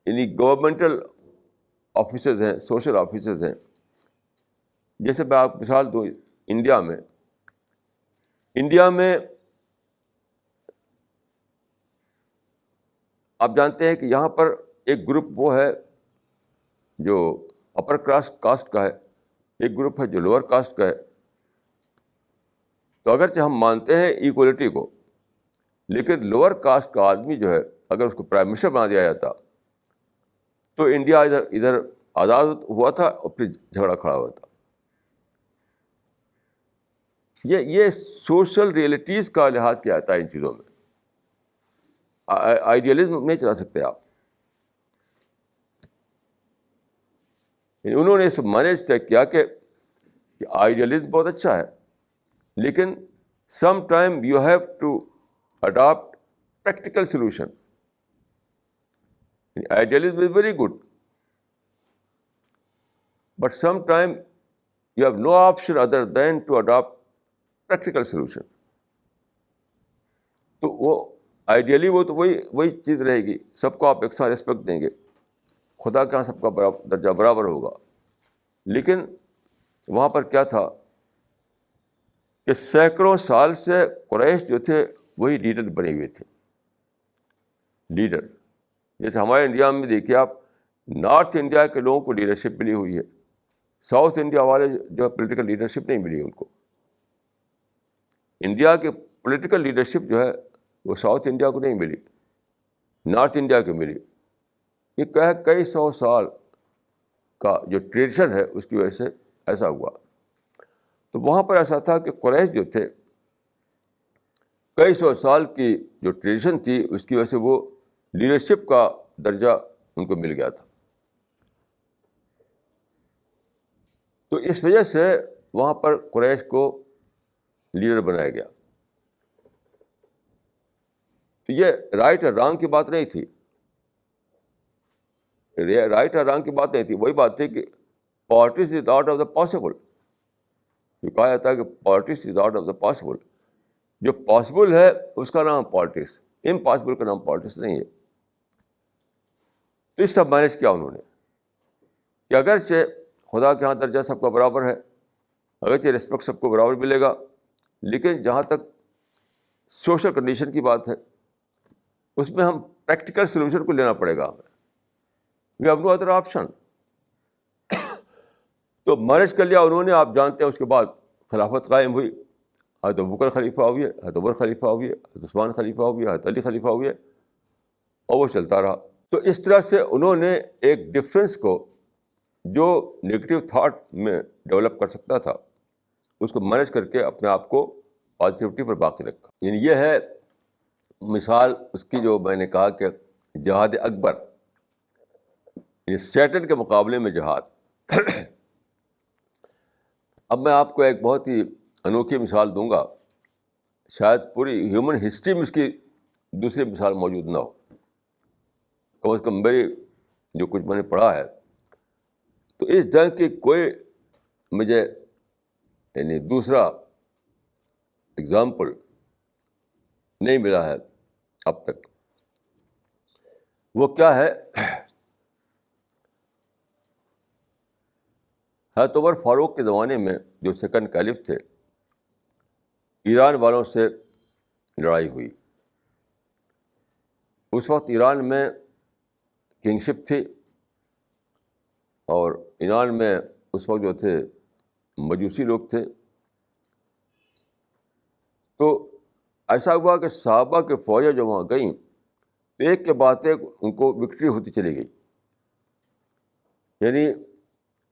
یعنی گورنمنٹل آفیسز ہیں, سوشل آفیسز ہیں. جیسے میں آپ مثال دوں, انڈیا میں آپ جانتے ہیں کہ یہاں پر ایک گروپ وہ ہے جو اپر کلاس کاسٹ کا ہے, ایک گروپ ہے جو لوور کاسٹ کا ہے. تو اگرچہ ہم مانتے ہیں ایکولیٹی کو, لیکن لوور کاسٹ کا آدمی جو ہے اگر اس کو پرائم منسٹر بنا دیا جاتا تو انڈیا ادھر آزاد ہوا تھا اور پھر جھگڑا کھڑا ہوا تھا. یہ سوشل ریئلٹیز کا لحاظ کیا جاتا ہے ان چیزوں میں. آئیڈیالزم نہیں چلا سکتے آپ. انہوں نے اس مینج طے کیا کہ آئیڈیالزم بہت اچھا ہے, لیکن some time you have to adapt practical solution. Idealism is very good, but some time you have no option other than to adapt practical solution. تو وہ آئیڈیلی وہ تو وہی چیز رہے گی, سب کو آپ یکساں ریسپیکٹ دیں گے, خدا کے یہاں سب کا درجہ برابر ہوگا. لیکن وہاں پر کیا تھا کہ سینکڑوں سال سے قریش جو تھے وہی لیڈر بنے ہوئے تھے. لیڈر جیسے ہمارے انڈیا میں دیکھیے آپ, نارتھ انڈیا کے لوگوں کو لیڈرشپ ملی ہوئی ہے, ساؤتھ انڈیا والے جو ہے پولیٹیکل لیڈرشپ نہیں ملی ان کو. انڈیا کی پولیٹیکل لیڈرشپ جو ہے وہ ساؤتھ انڈیا کو نہیں ملی, نارتھ انڈیا کو ملی. یہ کئی سو سال کا جو ٹریڈیشن ہے اس کی وجہ سے ایسا ہوا. تو وہاں پر ایسا تھا کہ قریش جو تھے کئی سو سال کی جو ٹریڈیشن تھی اس کی وجہ سے وہ لیڈرشپ کا درجہ ان کو مل گیا تھا. تو اس وجہ سے وہاں پر قریش کو لیڈر بنایا گیا. تو یہ رائٹ اور رانگ کی بات نہیں تھی, رائٹ اور رانگ کی بات نہیں تھی. وہی بات تھی کہ politics is out of the possible. جو کہا جاتا ہے کہ politics is out of the possible, جو پاسبل ہے اس کا نام پالیٹکس, امپاسبل کا نام پالیٹکس نہیں ہے. تو اس سب مینج کیا انہوں نے کہ اگرچہ خدا کے یہاں درجہ سب کا برابر ہے, اگرچہ ریسپیکٹ سب کو برابر ملے گا, لیکن جہاں تک سوشل کنڈیشن کی بات ہے اس میں ہم پریکٹیکل سولوشن کو لینا پڑے گا ہمیں. We have no other option. تو مینج کر لیا انہوں نے. آپ جانتے ہیں اس کے بعد خلافت قائم ہوئی, حضرت ابوبکر خلیفہ ہوئے, حضرت عمر خلیفہ ہوئے, حضرت عثمان خلیفہ ہوئے, حضرت علی خلیفہ ہوئے, اور وہ چلتا رہا. تو اس طرح سے انہوں نے ایک ڈفرینس کو جو نگیٹو تھاٹ میں ڈیولپ کر سکتا تھا اس کو مینج کر کے اپنے آپ کو پازیٹیوٹی پر باقی رکھا. یعنی یہ ہے مثال اس کی جو میں نے کہا کہ جہاد اکبر, یعنی سیٹن کے مقابلے میں جہاد. اب میں آپ کو ایک بہت ہی انوکھی مثال دوں گا, شاید پوری ہیومن ہسٹری میں اس کی دوسری مثال موجود نہ ہو, کم از کم میری جو کچھ میں نے پڑھا ہے. تو اس جنگ کی کوئی مجھے یعنی دوسرا اگزامپل نہیں ملا ہے اب تک. وہ کیا ہے؟ حضرت عمر فاروق کے زمانے میں جو سیکنڈ کیلف تھے، ایران والوں سے لڑائی ہوئی. اس وقت ایران میں کنگشپ تھی، اور ایران میں اس وقت جو تھے مجوسی لوگ تھے. تو ایسا ہوا کہ صحابہ کے فوجیں جو وہاں گئیں تو ایک کے بعد ایک ان کو وکٹری ہوتی چلی گئی. یعنی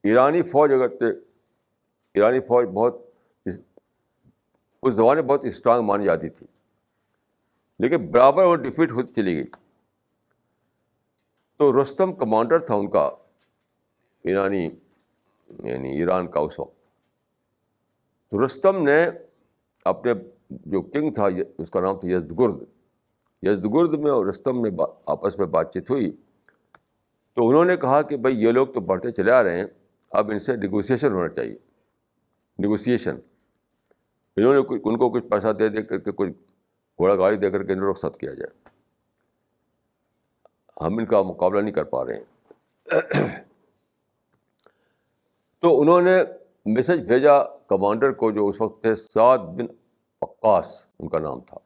ایرانی فوج ایرانی فوج بہت اس زمانے بہت اسٹرانگ مانی جاتی تھی، لیکن برابر وہ ڈیفیٹ ہوتی چلی گئی. تو رستم کمانڈر تھا ان کا، ایرانی یعنی ایران کا اس وقت. تو رستم نے اپنے جو کنگ تھا اس کا نام تھا یزدگرد میں اور رستم نے آپس میں بات چیت ہوئی. تو انہوں نے کہا کہ بھائی یہ لوگ تو بڑھتے چلے آ رہے ہیں، اب ان سے نیگوسیشن ہونا چاہیے. نیگوسیشن، انہوں نے ان کو کچھ پیسہ دے کر کے، کچھ گھوڑا گاڑی دے کر کے انہیں رخصت کیا جائے، ہم ان کا مقابلہ نہیں کر پا رہے ہیں. تو انہوں نے میسج بھیجا کمانڈر کو جو اس وقت تھے، سعد بن وقاص ان کا نام تھا،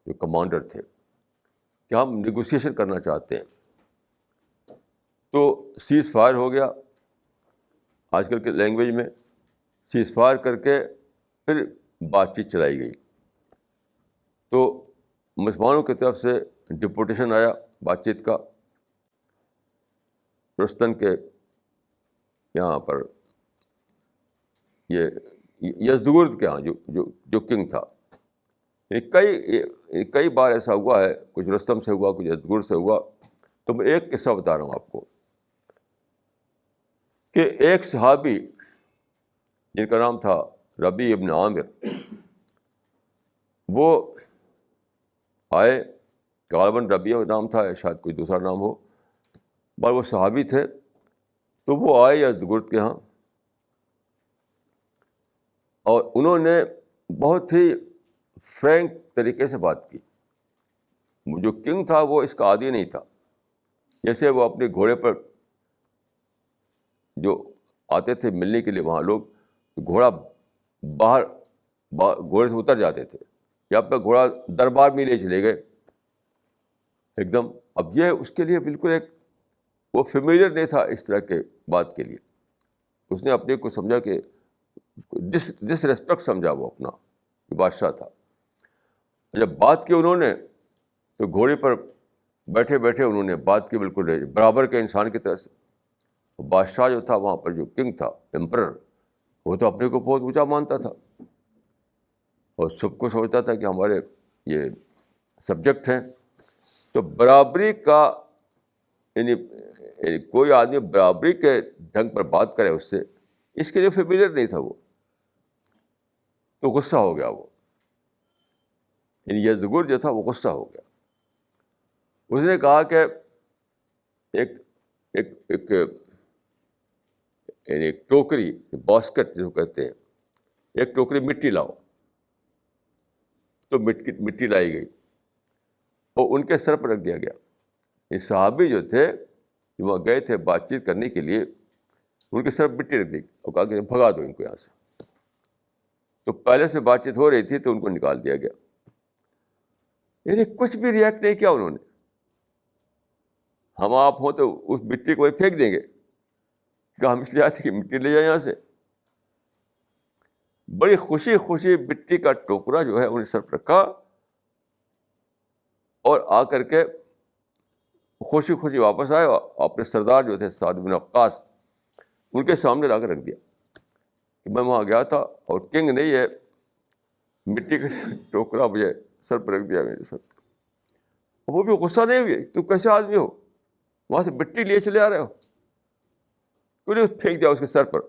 جو کمانڈر تھے، کہ ہم نیگوسیشن کرنا چاہتے ہیں. تو سیز فائر ہو گیا، آج کل کے لینگویج میں سیز فائر کر کے پھر بات چیت چلائی گئی. تو مسلمانوں کی طرف سے ڈپوٹیشن آیا بات چیت کا، رستم کے یہاں پر، یہ یزدگرد کے یہاں جو کنگ تھا. کئی بار ایسا ہوا ہے، کچھ رستم سے ہوا، کچھ یزدگرد سے ہوا. تو میں ایک قصہ بتا رہا ہوں آپ کو کہ ایک صحابی جن کا نام تھا ربیع ابن عامر، وہ آئے، غالباً ربیع نام تھا یا شاید کوئی دوسرا نام ہو، پر وہ صحابی تھے. تو وہ آئے یزدگرد کے یہاں، اور انہوں نے بہت ہی فرینک طریقے سے بات کی. جو کنگ تھا وہ اس کا عادی نہیں تھا. جیسے وہ اپنے گھوڑے پر جو آتے تھے ملنے کے لیے وہاں لوگ، گھوڑا باہر گھوڑے سے اتر جاتے تھے، یا اپنا گھوڑا دربار میں لے چلے گئے ایک دم. اب یہ اس کے لیے بالکل وہ فیملیئر نہیں تھا اس طرح کے بات کے لیے. اس نے اپنے کو سمجھا کہ ڈس ریسپیکٹ سمجھا وہ اپنا، بادشاہ تھا. جب بات کی انہوں نے تو گھوڑے پر بیٹھے بیٹھے انہوں نے بات کی بالکل برابر کے انسان کی طرح سے. بادشاہ جو تھا وہاں پر، جو کنگ تھا، ایمپرر، وہ تو اپنے کو بہت اونچا مانتا تھا اور سب کو سمجھتا تھا کہ ہمارے یہ سبجیکٹ ہیں. تو برابری کا یعنی کوئی آدمی برابری کے ڈھنگ پر بات کرے اس سے، اس کے لیے فیملیئر نہیں تھا وہ. تو غصہ ہو گیا وہ، یعنی یزدگرد جو تھا وہ غصہ ہو گیا. اس نے کہا کہ ایک ٹوکری، باسکٹ جو کہتے ہیں، ایک ٹوکری مٹی لاؤ. تو مٹی لائی گئی اور ان کے سر پر رکھ دیا گیا. یہ صحابی جو تھے وہاں گئے تھے بات چیت کرنے کے لیے، ان کے سر پر مٹی رکھ دی اور کہا کہ بھگا دو ان کو یہاں سے. تو پہلے سے بات چیت ہو رہی تھی تو ان کو نکال دیا گیا. یعنی کچھ بھی ریئیکٹ نہیں کیا انہوں نے. ہم آپ ہوں تو اس مٹی کو پھینک دیں گے کہ ہم اس لیے آتے کہ مٹی لے جائیں یہاں سے. بڑی خوشی خوشی مٹی کا ٹوکرا جو ہے انہیں سر پر رکھا، اور آ کر کے خوشی خوشی واپس آئے اور اپنے سردار جو تھے سعد بن وقاص، ان کے سامنے لا کر رکھ دیا کہ میں وہاں گیا تھا اور کنگ نے یہ مٹی کا ٹوکرا مجھے سر پر رکھ دیا میرے سر پر. وہ بھی غصہ نہیں ہوئے، تم کیسے آدمی ہو، وہاں سے مٹی لیے چلے آ رہے ہو، کیوں نہیں پھینک دیا اس کے سر پر.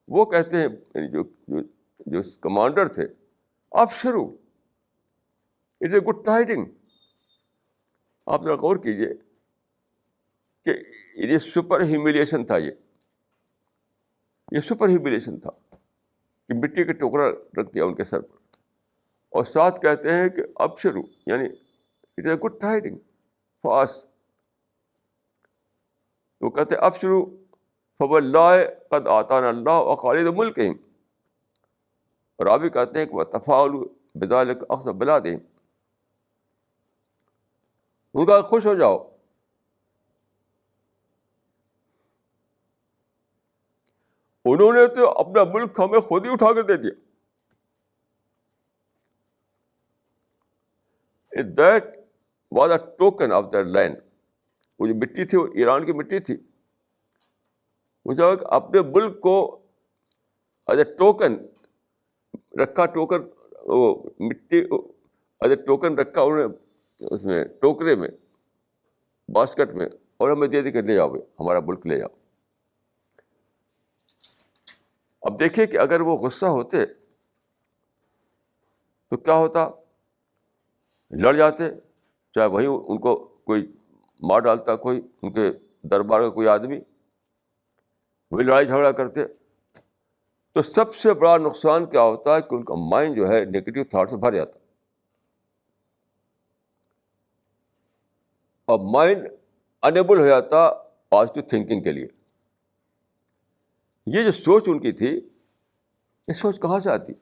وہ کہتے ہیں جو کمانڈر تھے، آپ شروع، اٹ اے گڈ ٹائڈنگ. آپ ذرا غور کیجیے کہ یہ سپر ہیومیلیشن تھا، یہ سپر ہیومیلیشن تھا کہ مٹی کا ٹوکرا رکھ دیا ان کے سر پر. اور ساتھ کہتے ہیں کہ اب شروع، یعنی it is a good tiding for us. وہ کہتے ہیں ابشروا فواللہ قد آتانا اللہ وخالد ملکہم. اور آپ بھی کہتے ہیں کہ وتفاءلوا بذلک اخذ بلادہم. ان کا خوش ہو جاؤ. انہوں نے تو اپنا ملک ہمیں خود ہی اٹھا کر دے دیا. That was a token of their land. وہ جو مٹی تھی وہ ایران کی مٹی تھی. مجھے اپنے ملک کو ایز اے ٹوکن رکھا, ٹوکن وہ مٹی ایز اے ٹوکن رکھا انہوں نے اس میں ٹوکرے میں, باسکٹ میں, اور ہمیں دے دے کے لے جاؤ, ہمارا ملک لے جاؤ. اب دیکھیے کہ اگر وہ غصہ ہوتے تو کیا ہوتا, لڑ جاتے, چاہے وہیں ان کو کوئی مار ڈالتا, کوئی ان کے دربار کا کوئی آدمی, وہی لڑائی جھگڑا کرتے. تو سب سے بڑا نقصان کیا ہوتا ہے کہ ان کا مائنڈ جو ہے نیگیٹو تھاٹ سے بھر جاتا, اور مائنڈ انیبل ہو جاتا پازیٹیو تھنکنگ کے لیے. یہ جو سوچ ان کی تھی, یہ سوچ کہاں سے آتی؟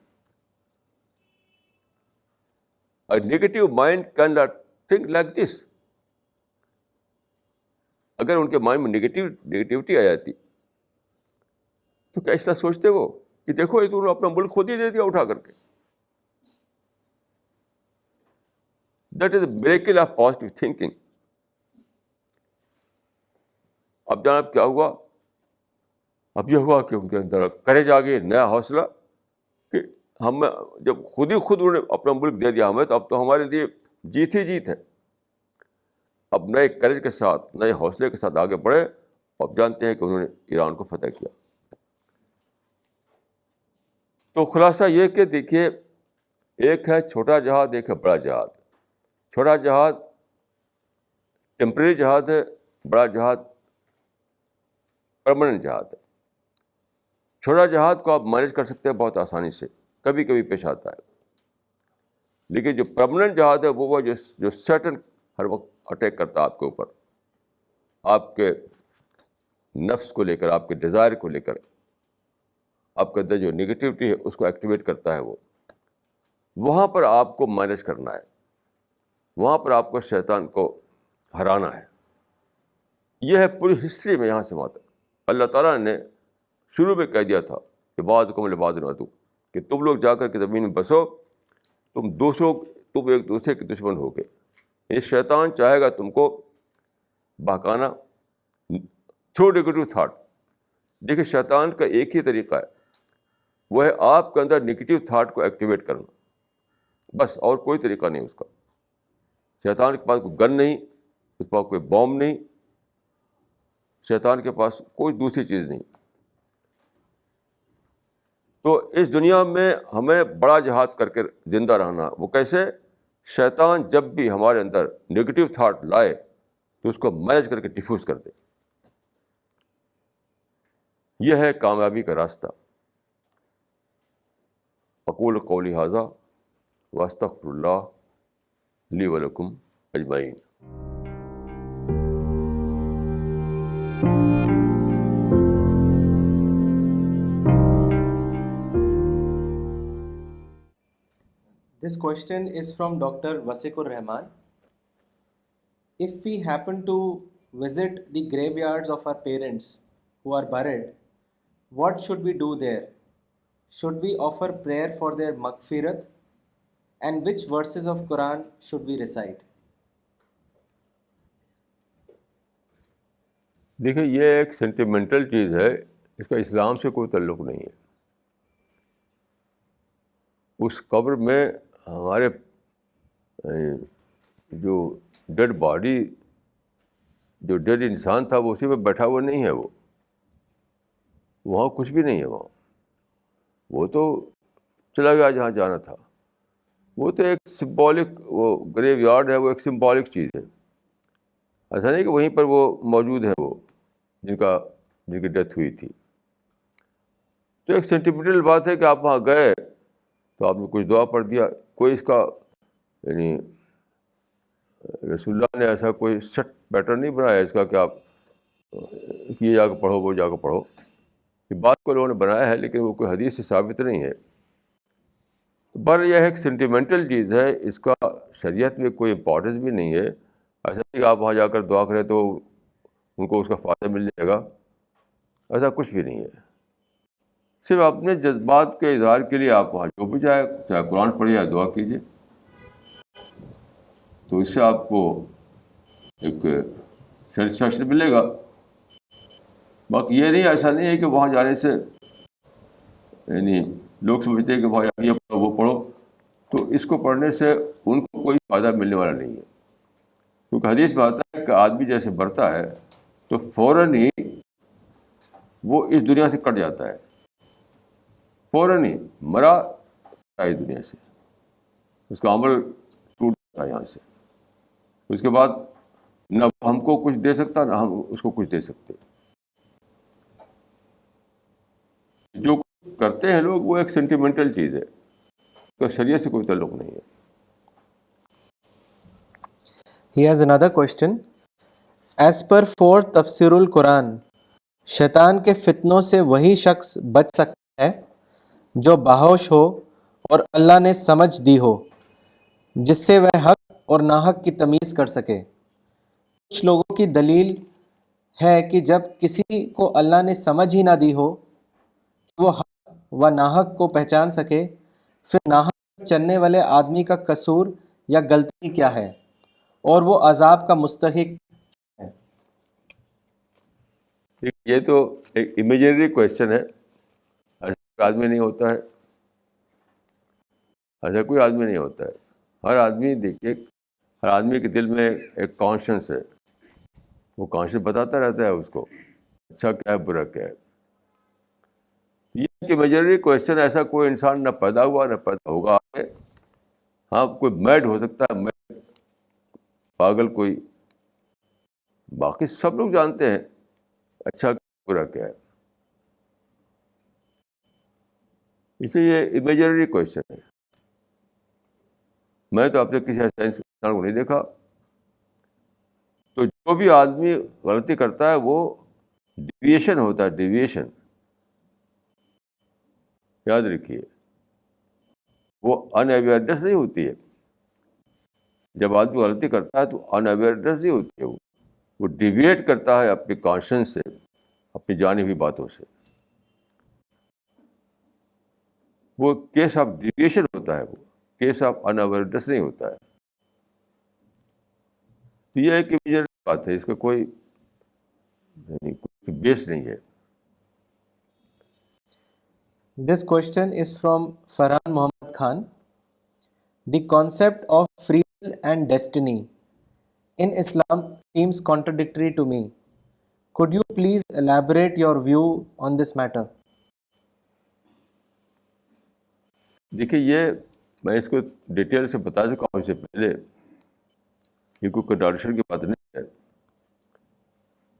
A negative mind cannot think like this. اگر ان کے مائنڈ میں نیگیٹیوٹی آ جاتی تو کیا ایسا سوچتے وہ کہ دیکھو یہ تو انہوں نے اپنا ملک خود ہی دے دیا اٹھا کر کے. That is a miracle of positive thinking. اب جناب کیا ہوا؟ اب یہ ہوا کہ ان کے اندر کریج آ گئی, نیا حوصلہ, کہ ہم جب خود انہوں نے اپنا ملک دے دیا ہمیں, تو اب تو ہمارے لیے جیت ہی جیت ہے. اب نئے کریج کے ساتھ, نئے حوصلے کے ساتھ آگے بڑھے. اب جانتے ہیں کہ انہوں نے ایران کو فتح کیا. تو خلاصہ یہ کہ دیکھیے, ایک ہے چھوٹا جہاد, ایک ہے بڑا جہاد. چھوٹا جہاد ٹیمپریری جہاد ہے, بڑا جہاد پرماننٹ جہاد ہے. چھوٹا جہاد کو آپ مینیج کر سکتے ہیں بہت آسانی سے, کبھی کبھی پیش آتا ہے. لیکن جو پرماننٹ جہاد ہے وہ جو سیٹن ہر وقت اٹیک کرتا ہے آپ کے اوپر, آپ کے نفس کو لے کر, آپ کے ڈیزائر کو لے کر, آپ کے اندر جو نگیٹیوٹی ہے اس کو ایکٹیویٹ کرتا ہے. وہاں پر آپ کو مینیج کرنا ہے, وہاں پر آپ کو شیطان کو ہرانا ہے. یہ ہے پوری ہسٹری میں یہاں سے وہاں تک. اللہ تعالیٰ نے شروع میں کہہ دیا تھا کہ بعضکم لبعض عدو, کہ تم لوگ جا کر کے زمین میں بسو, تم ایک دوسرے کے دشمن ہو گئے. یہ شیطان چاہے گا تم کو بہکانا تھرو نیگیٹو تھاٹ. دیکھیے شیطان کا ایک ہی طریقہ ہے, وہ ہے آپ کے اندر نیگیٹو تھاٹ کو ایکٹیویٹ کرنا, بس, اور کوئی طریقہ نہیں اس کا. شیطان کے پاس کوئی گن نہیں, اس کے پاس کوئی بوم نہیں, شیطان کے پاس کوئی دوسری چیز نہیں. تو اس دنیا میں ہمیں بڑا جہاد کر کے زندہ رہنا. وہ کیسے؟ شیطان جب بھی ہمارے اندر نیگیٹو تھاٹ لائے تو اس کو مینیج کر کے ڈیفیوز کر دے. یہ ہے کامیابی کا راستہ. اقول قولی ھذا واستغفر اللہ لی ولکم اجمعین. This question is from Dr. Wasiqur Rahman. If we happen to visit the graveyards of our parents who are buried, what should we do there? Should we offer prayer for their maghfirat? And which verses of Quran should we recite? دیکھیے یہ ایک sentimental چیز ہے, اس کا اسلام سے کوئی تعلق نہیں ہے. اس قبر میں ہمارے جو ڈیڈ باڈی, جو ڈیڈ انسان تھا وہ اسی میں بیٹھا ہوا نہیں ہے. وہاں کچھ بھی نہیں ہے. وہاں وہ تو چلا گیا جہاں جانا تھا. وہ تو ایک سمبولک, وہ گریو یارڈ ہے, وہ ایک سمبولک چیز ہے. ایسا نہیں کہ وہیں پر وہ موجود ہے, وہ جن کی ڈیتھ ہوئی تھی. تو ایک سینٹیمنٹل بات ہے کہ آپ وہاں گئے تو آپ نے کچھ دعا پڑھ دیا, کوئی اس کا یعنی رسول اللہ نے ایسا کوئی سیٹ پیٹرن نہیں بنایا اس کا کہ آپ یہ جا کے پڑھو وہ جا کے پڑھو. یہ بات کو لوگوں نے بنایا ہے لیکن وہ کوئی حدیث سے ثابت نہیں ہے. پر یہ ایک سینٹیمنٹل چیز ہے, اس کا شریعت میں کوئی امپورٹنس بھی نہیں ہے. ایسا نہیں کہ آپ وہاں جا کر دعا کریں تو ان کو اس کا فائدہ مل جائے گا, ایسا کچھ بھی نہیں ہے. صرف اپنے جذبات کے اظہار کے لیے آپ وہاں جو بھی جائے, چاہے قرآن پڑھیے یا دعا کیجیے, تو اس سے آپ کو ایک سیٹسفیکشن ملے گا. باقی یہ نہیں, ایسا نہیں ہے کہ وہاں جانے سے یعنی لوگ سمجھتے ہیں کہ وہاں یہ پڑھو وہ پڑھو, تو اس کو پڑھنے سے ان کو کوئی فائدہ ملنے والا نہیں ہے. کیونکہ حدیث میں آتا ہے کہ آدمی جیسے مرتا ہے تو فوراً ہی وہ اس دنیا سے کٹ جاتا ہے, فوراً ہی مرا اس دنیا سے, اس کا عمل ٹوٹ جاتا ہے یہاں سے. اس کے بعد نہ ہم کو کچھ دے سکتا نہ ہم اس کو کچھ دے سکتے. جو کرتے ہیں لوگ وہ ایک سینٹیمنٹل چیز ہے, تو شریعت سے کوئی تعلق نہیں ہے. He has another question. As per 4 تفسیر القرآن, شیطان کے فتنوں سے وہی شخص بچ سکتا ہے جو باہوش ہو اور اللہ نے سمجھ دی ہو, جس سے وہ حق اور ناحق کی تمیز کر سکے. کچھ لوگوں کی دلیل ہے کہ جب کسی کو اللہ نے سمجھ ہی نہ دی ہو کہ وہ حق و ناحق کو پہچان سکے, پھر ناحق چلنے والے آدمی کا قصور یا غلطی کیا ہے اور وہ عذاب کا مستحق ہے. یہ تو ایک امیجنری کویشچن ہے. ایسا کوئی آدمی نہیں ہوتا ہے, ایسا کوئی آدمی نہیں ہوتا ہے. ہر آدمی دیکھیے, ہر آدمی کے دل میں ایک کانشنس ہے, وہ کانشنس بتاتا رہتا ہے اس کو اچھا کیا ہے برا کیا ہے. یہ کہ میجرری کویشچن, ایسا کوئی انسان نہ پیدا ہوا نہ پیدا ہوگا آگے. ہاں کوئی میڈ ہو سکتا ہے, میڈ پاگل کوئی, باقی سب لوگ جانتے ہیں اچھا برا کیا ہے. اس لیے یہ امیجنری کویشچن ہے. میں تو اپنے کسی ایسے انسان کو نہیں دیکھا. تو جو بھی آدمی غلطی کرتا ہے وہ ڈیویشن ہوتا ہے, ڈیویشن یاد رکھیے, وہ ان اویئرنیس نہیں ہوتی ہے. جب آدمی غلطی کرتا ہے تو ان اویئرنیس نہیں ہوتی ہے, وہ ڈیویٹ کرتا ہے اپنی کانشنس سے, اپنی جانی ہوئی باتوں سے. وہ کیس آف ڈیویشن ہوتا ہے, وہ کیس آف ان اویئرنیس نہیں ہوتا ہے. تو یہ ایک امیجنری بات ہے, اس کا کوئی بیس نہیں ہے. This question is from Farhan Muhammad Khan. The concept of free will and destiny in Islam seems contradictory to me. Could you please elaborate your view on this matter? دیکھیے, یہ میں اس کو ڈیٹیل سے بتا چکا ہوں اس سے پہلے, یہ کوئی کنٹراڈکشن کی بات نہیں ہے.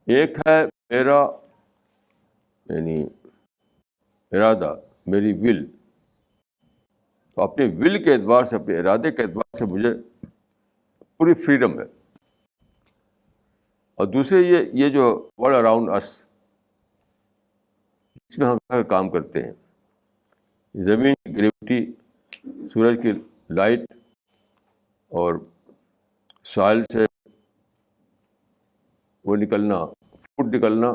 ایک ہے میرا یعنی ارادہ, میری ول, تو اپنے ول کے اعتبار سے, اپنے ارادے کے اعتبار سے مجھے پوری فریڈم ہے. اور دوسرے یہ جو ورلڈ اراؤنڈ اس, اس میں ہم ہر کام کرتے ہیں, زمین کی گریویٹی, سورج کی لائٹ اور سائل سے وہ نکلنا, فوڈ نکلنا,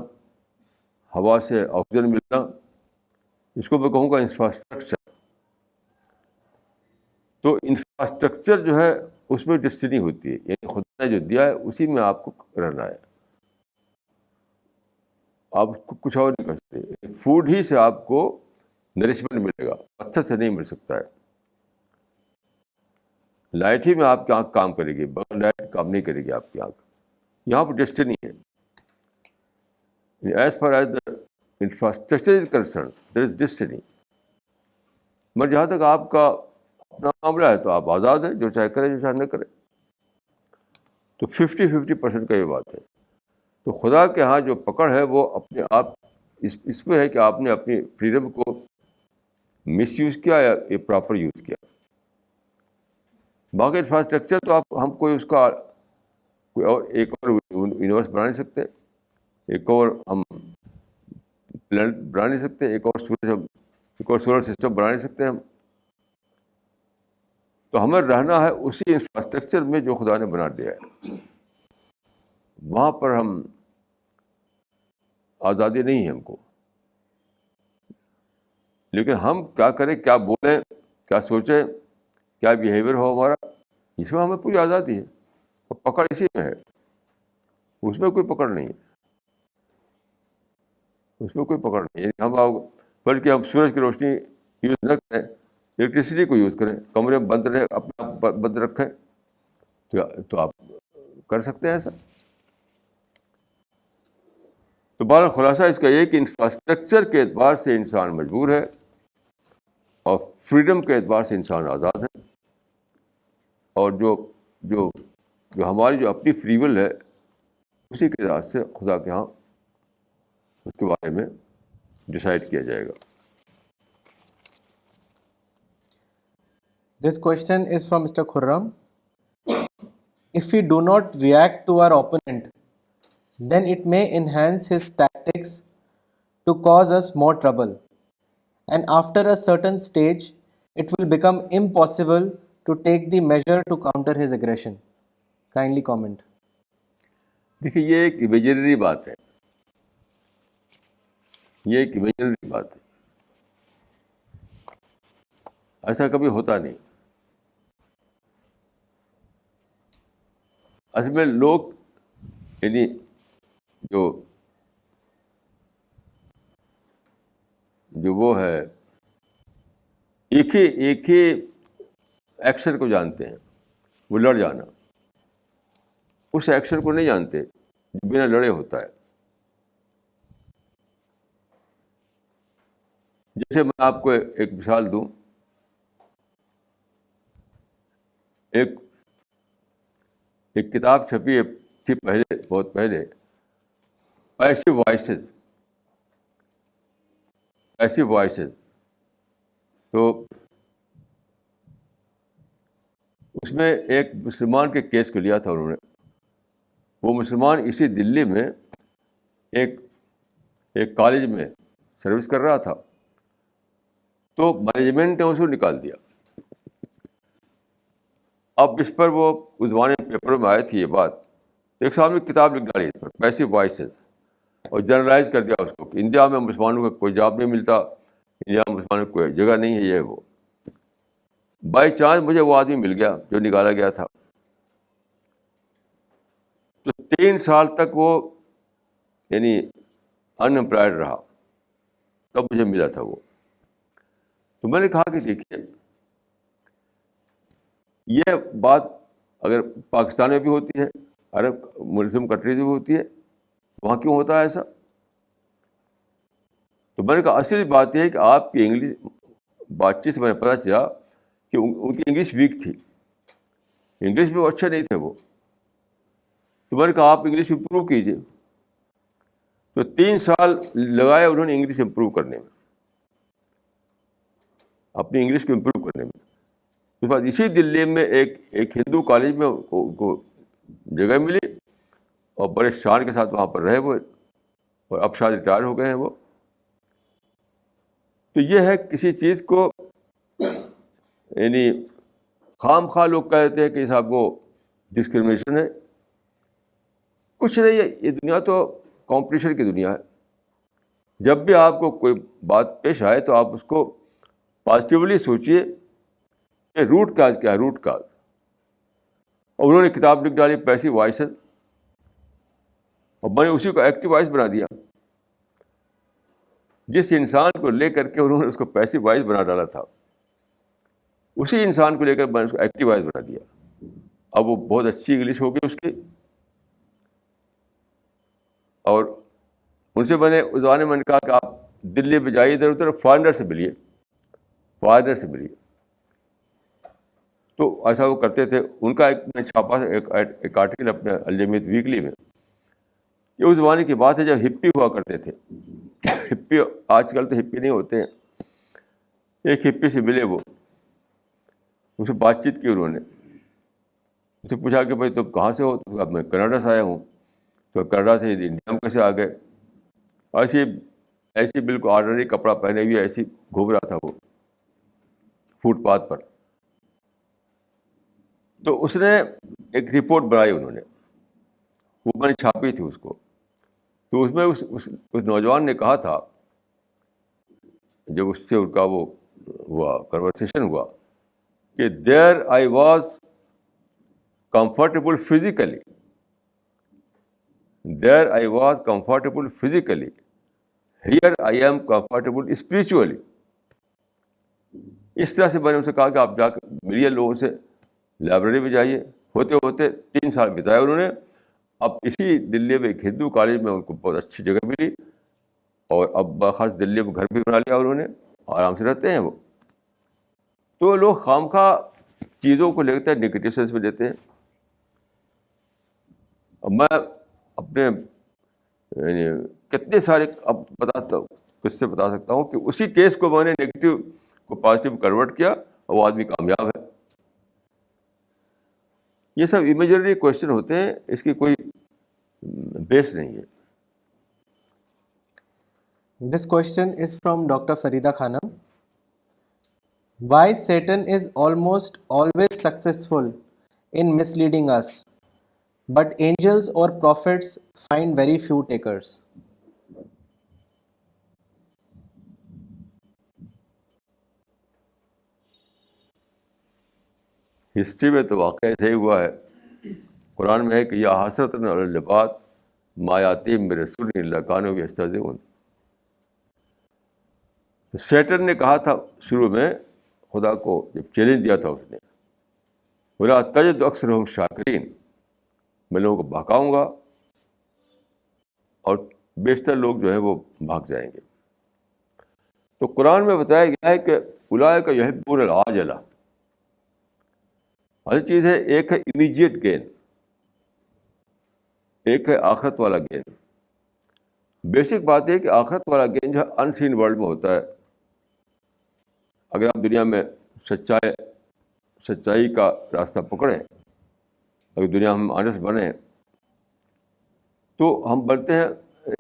ہوا سے آکسیجن ملنا, اس کو میں کہوں گا انفراسٹرکچر. تو انفراسٹرکچر جو ہے اس میں ڈسٹنی ہوتی ہے, یعنی خدا نے جو دیا ہے اسی میں آپ کو رہنا ہے, آپ کچھ اور نہیں کر سکتے. فوڈ ہی سے آپ کو نرشمنٹ ملے گا, پتھر سے نہیں مل سکتا ہے. لائٹ ہی میں آپ کی آنکھ کام کرے گی, بغیر لائٹ کام نہیں کرے گی آپ کی آنکھ. یہاں پر ڈسٹنی ہے. As far as the infrastructure is concern there is destiny. مگر جہاں تک آپ کا اپنا معاملہ ہے تو آپ آزاد ہیں, جو چاہے کرے جو چاہے نہ کرے. تو 50% کا یہ بات ہے. تو خدا کے ہاں جو پکڑ ہے وہ اپنے آپ اس میں ہے کہ آپ نے اپنی فریڈم کو مس یوز کیا یا پراپر یوز کیا. باقی انفراسٹرکچر تو ہم کوئی اس کا کوئی اور ایک اور یونیورس بنا نہیں سکتے, ایک اور ہم پلانٹ بنا نہیں سکتے, ایک اور سولر سسٹم بنا نہیں سکتے ہم. تو ہمیں رہنا ہے اسی انفراسٹرکچر میں جو خدا نے بنا دیا ہے. وہاں پر ہم آزادی نہیں ہے ہم کو. لیکن ہم کیا کریں, کیا بولیں, کیا سوچیں, کیا بیہیویئر ہو ہمارا, اس میں ہمیں پوری آزادی ہے. اور پکڑ اسی میں ہے, اس میں کوئی پکڑ نہیں ہے, اس میں کوئی پکڑ نہیں ہے. بلکہ ہم سورج کی روشنی یوز نہ کریں, الیکٹریسٹی کو یوز کریں, کمرے میں بند رہے, اپنے آپ بند رکھیں, تو آپ کر سکتے ہیں ایسا. تو بہرحال خلاصہ اس کا یہ کہ انفراسٹرکچر کے اعتبار سے انسان مجبور ہے, اور فریڈم کے اعتبار سے انسان آزاد ہے. اور جو ہماری جو اپنی فری ول ہے, اسی کے لحاظ سے خدا کے ہاں اس کے بارے میں ڈسائڈ کیا جائے گا. This question is from Mr. Khurram. If we do not react to our opponent, then it may enhance his tactics to cause us more trouble. And after a certain stage, it will become impossible to take the measure to counter his aggression. Kindly comment. دیکھیے, یہ ایک imaginary بات ہے, یہ ایک imaginary بات ہے, ایسا کبھی ہوتا نہیں. اصل میں لوگ یعنی جو وہ ہے ایک ہی ایکشن کو جانتے ہیں, وہ لڑ جانا. اس ایکشن کو نہیں جانتے جو بنا لڑے ہوتا ہے. جیسے میں آپ کو ایک مثال دوں, ایک کتاب چھپی تھی پہلے, بہت پہلے, پیسو وائسز. تو اس میں ایک مسلمان کے کیس کو لیا تھا انہوں نے. وہ مسلمان اسی دلی میں ایک کالج میں سروس کر رہا تھا. تو مینجمنٹ نے اس کو نکال دیا. اب اس پر وہ اس زمانے میں پیپروں میں آئی تھی یہ بات, ایک سامنے کتاب لکھ ڈالی اس پر, پیسو وائسز, اور جنرلائز کر دیا اس کو کہ انڈیا میں مسلمانوں کو کوئی جاب نہیں ملتا, انڈیا میں مسلمانوں کو کوئی جگہ نہیں ہے, یہ وہ. بائی چانس مجھے وہ آدمی مل گیا جو نکالا گیا تھا. تو 3 سال تک وہ یعنی ان امپلائڈ رہا, تب مجھے ملا تھا وہ. تو میں نے کہا کہ دیکھیے, یہ بات اگر پاکستان میں بھی ہوتی ہے, عرب مسلم کنٹریز میں بھی ہوتی ہے, وہاں کیوں ہوتا ہے ایسا؟ تو میں نے کہا اصل بات یہ ہے کہ آپ کی انگلش بات چیت سے میں نے پتہ چلا کہ ان کی انگلش ویک تھی, انگلش میں وہ اچھے نہیں تھے وہ. تو میں نے کہا آپ انگلش امپروو کیجیے. تو 3 سال لگائے انہوں نے انگلش امپروو کرنے میں, اپنی انگلش کو امپروو کرنے میں. اس بعد اسی دلی میں ایک ہندو کالج میں ان کو جگہ ملی, اور بڑے شان کے ساتھ وہاں پر رہے وہ, اور اب شاید ریٹائر ہو گئے ہیں وہ. تو یہ ہے کسی چیز کو یعنی خام خواہ لوگ کہتے ہیں کہ صاحب وہ ڈسکرمنیشن ہے. کچھ نہیں ہے, یہ دنیا تو کمپٹیشن کی دنیا ہے. جب بھی آپ کو کوئی بات پیش آئے تو آپ اس کو پازیٹیولی سوچیے کہ روٹ کاز کیا ہے, روٹ کاز. اور انہوں نے کتاب لکھ ڈالی پیسو وائسز, اور میں نے اسی کو ایکٹیو وائس بنا دیا. جس انسان کو لے کر کے انہوں نے اس کو پیسو وائس بنا ڈالا تھا, اسی انسان کو لے کر میں نے اس کو ایکٹیو وائس بنا دیا. اب وہ بہت اچھی انگلش ہو گئی اس کی. اور ان سے میں نے اس زمانے میں نے کہا کہ آپ دلی پہ جائیے, ادھر ادھر فارنر سے ملیے. تو ایسا وہ کرتے تھے. ان کا میں چھاپا ایک آرٹیکل اپنے الجمیت ویکلی میں. یہ اس زمانے کی بات ہے جب ہپی ہوا کرتے تھے. ہپی آج کل تو ہپی نہیں ہوتے ہیں. ایک ہپی سے ملے وہ, ان سے بات چیت کی انہوں نے. اس سے پوچھا کہ بھائی تم کہاں سے ہو؟ تو میں کینیڈا سے آیا ہوں. تو کینیڈا سے انڈیا میں کیسے آ گئے؟ ایسی بالکل آرڈنری کپڑا پہنے ہوئے ایسی گھوم رہا تھا وہ فٹ پاتھ پر. تو اس نے ایک رپورٹ بنائی انہوں نے, وہ میں نے چھاپی تھی اس کو. تو اس میں اس نوجوان نے کہا تھا, جب اس سے ان کا وہ ہوا کنورسیشن ہوا, کہ there I was comfortable physically. There I was comfortable physically. Here I am comfortable spiritually. اس طرح سے میں نے ان سے کہا کہ آپ جا کے ملیے لوگوں سے, لائبریری میں جائیے. ہوتے ہوتے 3 سال بتائے انہوں نے. اب اسی دلی میں ایک ہندو کالج میں ان کو بہت اچھی جگہ ملی, اور اب باخاص دلی میں گھر بھی بنا لیا انہوں نے, آرام سے رہتے ہیں وہ. تو لوگ خواہ چیزوں کو لیتے ہیں, نگیٹو سینس میں لیتے ہیں. اب میں اپنے یعنی کتنے سارے اب کس سے بتا سکتا ہوں کہ اسی کیس کو میں نے نگیٹو کو پازیٹیو کنورٹ کیا اور وہ آدمی کامیاب ہے. یہ سب امیجنری کوشچن ہوتے ہیں, اس کی کوئی بیس نہیں ہے. This question is from Dr. Farida Khanam. Why Satan is almost always successful in misleading us, but angels or prophets find very few takers? History میں تو واقعہ ایسے ہی ہوا ہے. قرآن میں ہے کہ یا حسرۃ علی العباد ما یاتیہم من رسول الا کانوا بہ یستہزئون. سیٹن نے کہا تھا شروع میں خدا کو, جب چیلنج دیا تھا اس نے, ولا تجد اکثرہم شاکرین, میں لوگوں کو بہکاؤں گا اور بیشتر لوگ جو ہیں وہ بھاگ جائیں گے. تو قرآن میں بتایا گیا ہے کہ اولئک یحبون العاجلہ. ہر چیز ہے, ایک ہے امیجیٹ گین, ایک ہے آخرت والا گین. بیسک بات ہے کہ آخرت والا گین جو ہے ان سین ورلڈ میں ہوتا ہے. اگر آپ دنیا میں سچائی کا راستہ پکڑیں, اگر دنیا ہم آنےسٹ بنیں, تو ہم بنتے ہیں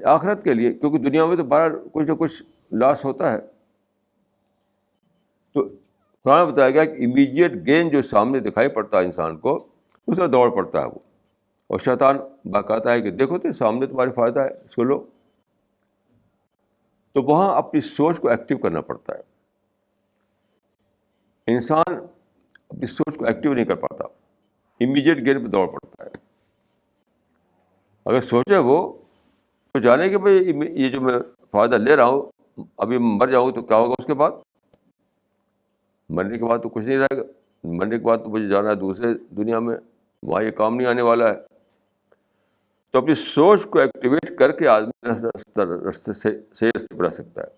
آخرت کے لیے, کیونکہ دنیا میں تو بارہ کچھ نہ کچھ لاس ہوتا ہے. تو قرآن بتایا گیا کہ امیجیٹ گین جو سامنے دکھائی پڑتا ہے انسان کو, اس میں دوڑ پڑتا ہے وہ. اور شیطان باقاعدہ ہے کہ دیکھو تو سامنے تمہارے فائدہ ہے, اس کو لو. تو وہاں اپنی سوچ کو ایکٹیو کرنا پڑتا ہے. انسان اپنی سوچ کو ایکٹیو نہیں کر پاتا, امیجیٹ گین پہ دوڑ پڑتا ہے. اگر سوچے وہ تو جانے کہ بھائی یہ جو میں فائدہ لے رہا ہوں, ابھی مر جاؤں تو کیا ہوگا اس کے بعد؟ مرنے کے بعد تو کچھ نہیں رہے گا. مرنے کے بعد تو مجھے جانا ہے دوسرے دنیا میں, وہاں یہ کام نہیں آنے والا ہے. تو اپنی سوچ کو ایکٹیویٹ کر کے آدمی رستے سے صحیح رستے پہ رہ سکتا ہے,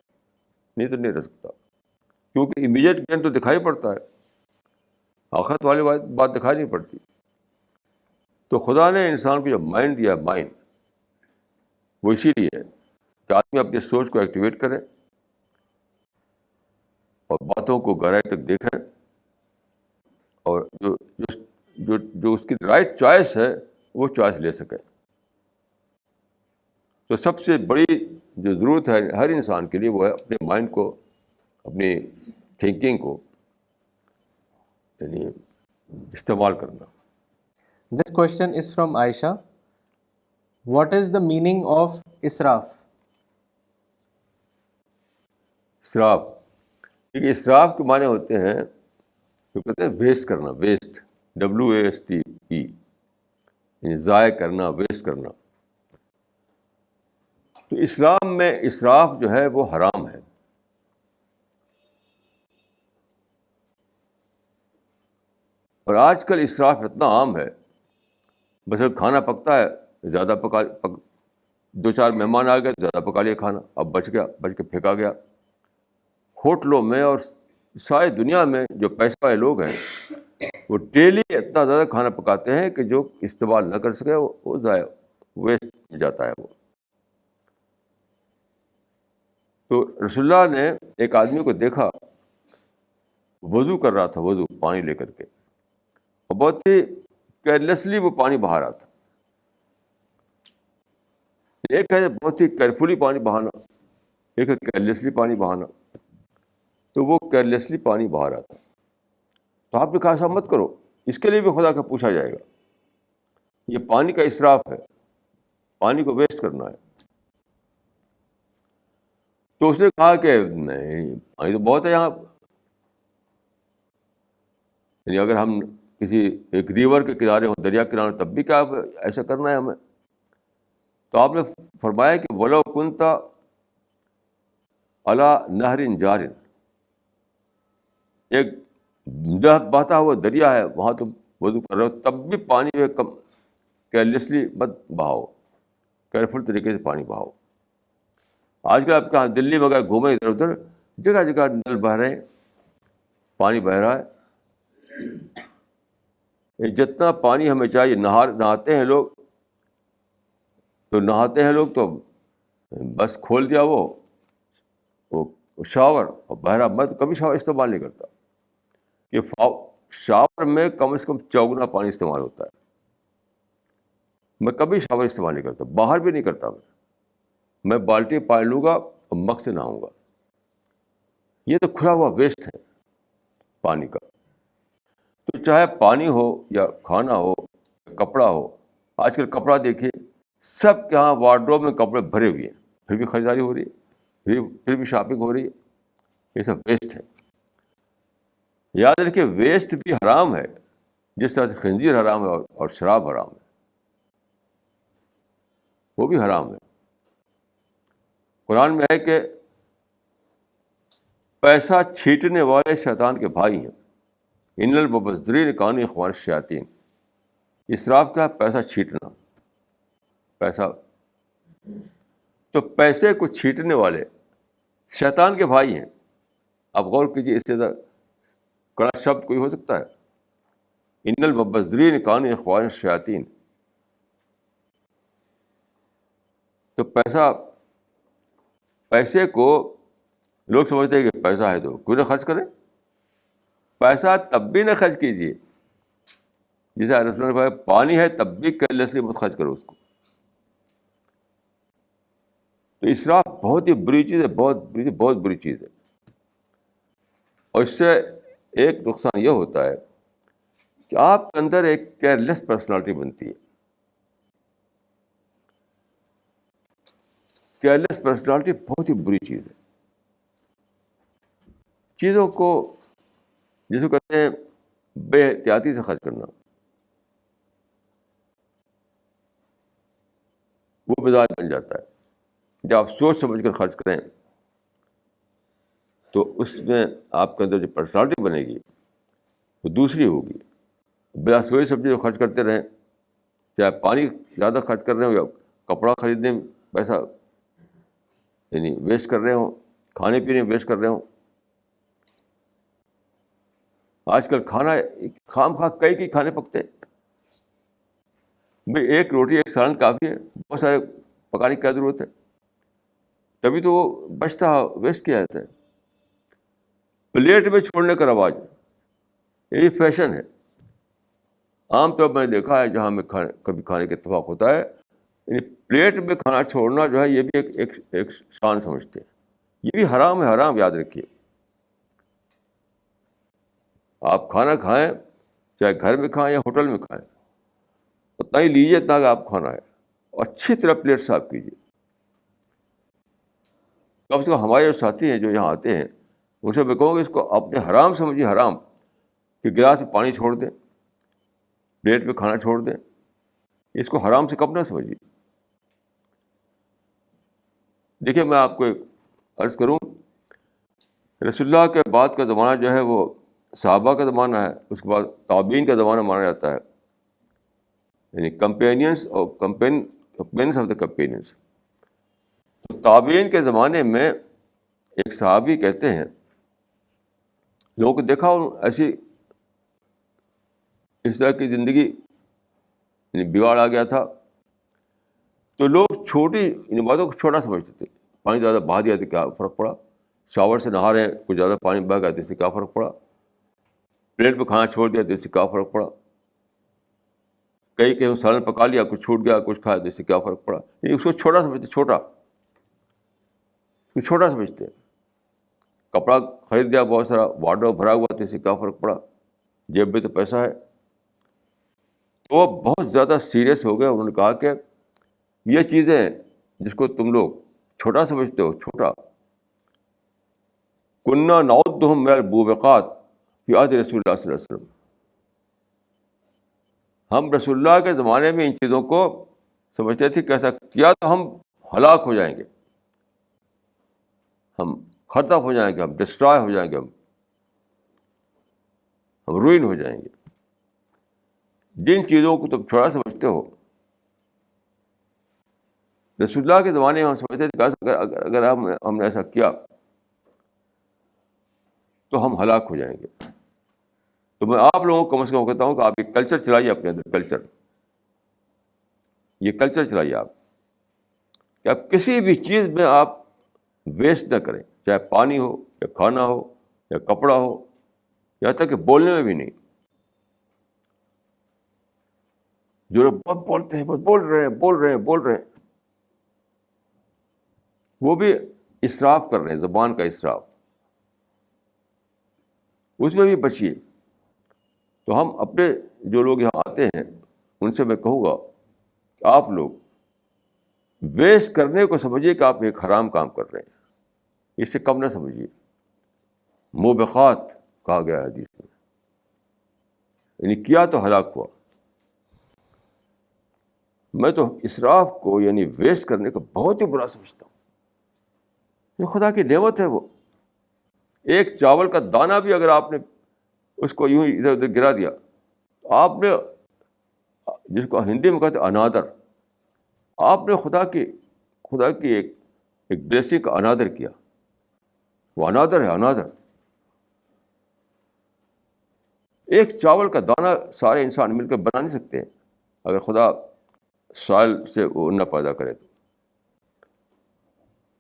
نہیں تو نہیں رہ سکتا. کیونکہ امیجیٹ گین تو دکھائی پڑتا ہے, آخرت والی بات دکھائی نہیں پڑتی. تو خدا نے انسان کو جو مائنڈ دیا, مائنڈ, وہ اسی لیے ہے کہ آدمی اپنی سوچ کو ایکٹیویٹ کرے اور باتوں کو گہرائی تک دیکھیں, اور جو اس کی رائٹ چوائس ہے وہ چوائس لے سکے. تو سب سے بڑی جو ضرورت ہے ہر انسان کے لیے وہ ہے اپنے مائنڈ کو, اپنی تھنکنگ کو یعنی استعمال کرنا. This question is from Aisha. What is the meaning of israf? اسراف, کیونکہ اسراف کے معنی ہوتے ہیں جو کہتے ہیں ویسٹ کرنا, ویسٹ, WASTE, یعنی ضائع کرنا, ویسٹ کرنا. تو اسلام میں اسراف جو ہے وہ حرام ہے. اور آج کل اسراف اتنا عام ہے, مثلا کھانا پکتا ہے, زیادہ 2-4 مہمان آ گئے تو زیادہ پکا لیا کھانا, اب بچ کے پھینکا گیا. ہوٹلوں میں اور ساری دنیا میں جو پیسہ والے لوگ ہیں وہ ڈیلی اتنا زیادہ کھانا پکاتے ہیں کہ جو استعمال نہ کر سکے وہ ضائع, ویسٹ جاتا ہے وہ. تو رسول اللہ نے ایک آدمی کو دیکھا, وضو کر رہا تھا, وضو پانی لے کر کے, اور بہت ہی کیئرلیسلی وہ پانی بہا رہا تھا. ایک ہے بہت ہی کیئرفلی پانی بہانا, ایک ہے کیئرلیسلی پانی بہانا. تو وہ کیئرلیسلی پانی بہا رہا تھا. تو آپ نے کہا ایسا مت کرو, اس کے لیے بھی خدا کا پوچھا جائے گا. یہ پانی کا اسراف ہے, پانی کو ویسٹ کرنا ہے. تو اس نے کہا کہ نہیں, پانی تو بہت ہے یہاں. یعنی اگر ہم کسی ایک ریور کے کنارے ہوں, دریا کے کنارے, تب بھی کیا ایسا کرنا ہے ہمیں؟ تو آپ نے فرمایا کہ ولو کنتا علی نہر جار, ایک بہتا ہوا دریا ہے, وہاں تم وضو کر رہے ہو, تب بھی پانی جو ہے کم کیئرلیسلی مت بہاؤ, کیئرفل طریقے سے پانی بہاؤ. آج کل آپ کہاں دلی وغیرہ گھومیں ادھر ادھر, جگہ جگہ نل بہہ رہے ہیں, پانی بہہ رہا ہے. جتنا پانی ہمیں چاہیے, نہاتے ہیں لوگ تو بس کھول دیا وہ شاور, اور بہرا میں تو کبھی شاور استعمال نہیں کرتا. کہ شاور میں کم از کم 4 گنا پانی استعمال ہوتا ہے. میں کبھی شاور استعمال نہیں کرتا, باہر بھی نہیں کرتا. میں بالٹی پانی لوں گا اور مگ سے نہاؤں گا. یہ تو کھلا ہوا ویسٹ ہے پانی کا. تو چاہے پانی ہو یا کھانا ہو, کپڑا ہو. آج کل کپڑا دیکھیے, سب کے یہاں وارڈروب میں کپڑے بھرے ہوئے ہیں, پھر بھی خریداری ہو رہی ہے, پھر بھی شاپنگ ہو رہی ہے. یہ سب ویسٹ ہے. یاد رکھیے, ویسٹ بھی حرام ہے, جس طرح سے خنزیر حرام ہے اور شراب حرام ہے, وہ بھی حرام ہے. قرآن میں ہے کہ پیسہ چھینٹنے والے شیطان کے بھائی ہیں. ان المبذرین کانوا اخوان الشیاطین. اسراف کا پیسہ چھینٹنا, پیسہ. تو پیسے کو چھینٹنے والے شیطان کے بھائی ہیں. آپ غور کیجیے, اس سے زیادہ کڑا شبد کوئی ہو سکتا ہے؟ ان المبذرین کانوا اخوان الشیاطین. تو پیسے کو لوگ سمجھتے ہیں کہ پیسہ ہے تو کیوں نہ خرچ کریں. پیسہ تب بھی نہ خرچ کیجیے جیسے رسول نے فرمایا, پانی ہے تب بھی کیئرلیسلی مت خرچ کرو اس کو. تو اسراف بہت ہی بری چیز ہے, بہت بری چیز ہے. اور اس سے ایک نقصان یہ ہوتا ہے کہ آپ کے اندر ایک کیئرلیس پرسنالٹی بنتی ہے. کیئرلیس پرسنالٹی بہت ہی بری چیز ہے. چیزوں کو جس کو کہتے ہیں بے احتیاطی سے خرچ کرنا, وہ مزاج بن جاتا ہے. جب آپ سوچ سمجھ کر خرچ کریں تو اس میں آپ کے اندر جو پرسنالٹی بنے گی وہ دوسری ہوگی. بلا سوچ سمجھ جو خرچ کرتے رہیں, چاہے پانی زیادہ خرچ کر رہے ہوں یا کپڑا خریدنے میں پیسہ یعنی ویسٹ کر رہے ہوں, کھانے پینے میں ویسٹ کر رہے ہوں. آج کل کھانا خام خواہ کئی کھانے پکتے ہیں. بھائی ایک روٹی ایک سالن کافی ہے, بہت سارے پکانے کی کیا ضرورت ہے؟ تبھی تو وہ بچتا ویسٹ کیا جاتا ہے. پلیٹ میں چھوڑنے کا رواج, یہی فیشن ہے. عام طور پر میں نے دیکھا ہے جہاں میں کبھی کھانے کا اتفاق ہوتا ہے, یعنی پلیٹ میں کھانا چھوڑنا جو ہے یہ بھی ایک شان سمجھتے ہیں. یہ بھی حرام ہے, حرام. یاد رکھیے, آپ کھانا کھائیں, چاہے گھر میں کھائیں یا ہوٹل میں کھائیں, اتنا ہی لیجیے اتنا کہ آپ کھانا ہے, اور اچھی طرح پلیٹ صاف کیجیے. کم سے کم ہمارے جو ساتھی ہیں جو یہاں آتے ہیں ان سے میں کہوں گا اس کو اپنے حرام سمجھیے, حرام کہ گلاس میں پانی چھوڑ دیں, پلیٹ میں کھانا چھوڑ دیں. اس کو حرام سے کب نہ سمجھیے. دیکھیے میں آپ کو ایک عرض کروں, رسول اللہ کے بعد کا زمانہ جو ہے وہ صحابہ کا زمانہ ہے, اس کے بعد تابعین کا زمانہ مانا جاتا ہے, یعنی کمپینینس آف دا کمپینینس. تو تابعین کے زمانے میں ایک صحابی کہتے ہیں, لوگوں کو دیکھا ایسی اس طرح کی زندگی یعنی بگاڑ آ گیا تھا, تو لوگ چھوٹی باتوں کو چھوٹا سمجھتے تھے. پانی زیادہ بہا دیا تو کیا فرق پڑا, شاور سے نہا رہے ہیں کچھ زیادہ پانی بہہ گیا تو اس سے کیا فرق پڑا, پلیٹ پہ کھانا چھوڑ دیا تو اس سے کیا فرق پڑا. کئی کہیں سالن پکا لیا, کچھ چھوٹ گیا, کچھ کھایا, تو اس سے کیا فرق پڑا. یہ اس کو چھوٹا سمجھتے, چھوٹا سمجھتے ہیں. کپڑا خرید لیا بہت سارا, وارڈروب بھرا ہوا, تو اس سے کیا فرق پڑا, جیب میں تو پیسہ ہے. تو وہ بہت زیادہ سیریس ہو گئے. انہوں نے کہا کہ یہ چیزیں جس کو تم لوگ چھوٹا سمجھتے ہو, چھوٹا, کنّا نعدھم من الموبقات فی عہد رسول اللہ صلی اللہ علیہ وسلم, ہم رسول اللہ کے زمانے میں ان چیزوں کو سمجھتے تھے کہ ایسا کیا تو ہم ہلاک ہو جائیں گے, ہم ختم ہو جائیں گے, ہم ڈسٹرائے ہو جائیں گے, ہم روئن ہو جائیں گے. جن چیزوں کو تم چھوٹا سمجھتے ہو, رسول اللہ کے زمانے میں ہم سمجھتے تھے کہ اگر ہم نے ایسا کیا تو ہم ہلاک ہو جائیں گے. تو میں آپ لوگوں کو کم از کم کہتا ہوں کہ آپ یہ کلچر چلائیے اپنے اندر, کلچر, یہ کلچر چلائیے آپ کہ آپ کسی بھی چیز میں آپ ویسٹ نہ کریں, چاہے پانی ہو یا کھانا ہو یا کپڑا ہو, یہاں تک کہ بولنے میں بھی نہیں. جو لوگ بہت بولتے ہیں, بس بول رہے ہیں, وہ بھی اسراف کر رہے ہیں, زبان کا اسراف, اس میں بھی بچیے. تو ہم اپنے جو لوگ یہاں آتے ہیں ان سے میں کہوں گا کہ آپ لوگ ویسٹ کرنے کو سمجھیے کہ آپ ایک حرام کام کر رہے ہیں, اس سے کم نہ سمجھیے. موبقات کہا گیا ہے حدیث میں, یعنی کیا تو ہلاک ہوا. میں تو اسراف کو یعنی ویسٹ کرنے کو بہت ہی برا سمجھتا ہوں. یہ خدا کی نعمت ہے. وہ ایک چاول کا دانہ بھی اگر آپ نے اس کو یوں ادھر ادھر گرا دیا, آپ نے, جس کو ہندی میں کہتے ہیں انادر, آپ نے خدا کی ایک بلیسنگ کا انادر کیا. وہ انادر ہے, انادر. ایک چاول کا دانہ سارے انسان مل کر بنا نہیں سکتے اگر خدا سائل سے وہ نہ پیدا کرے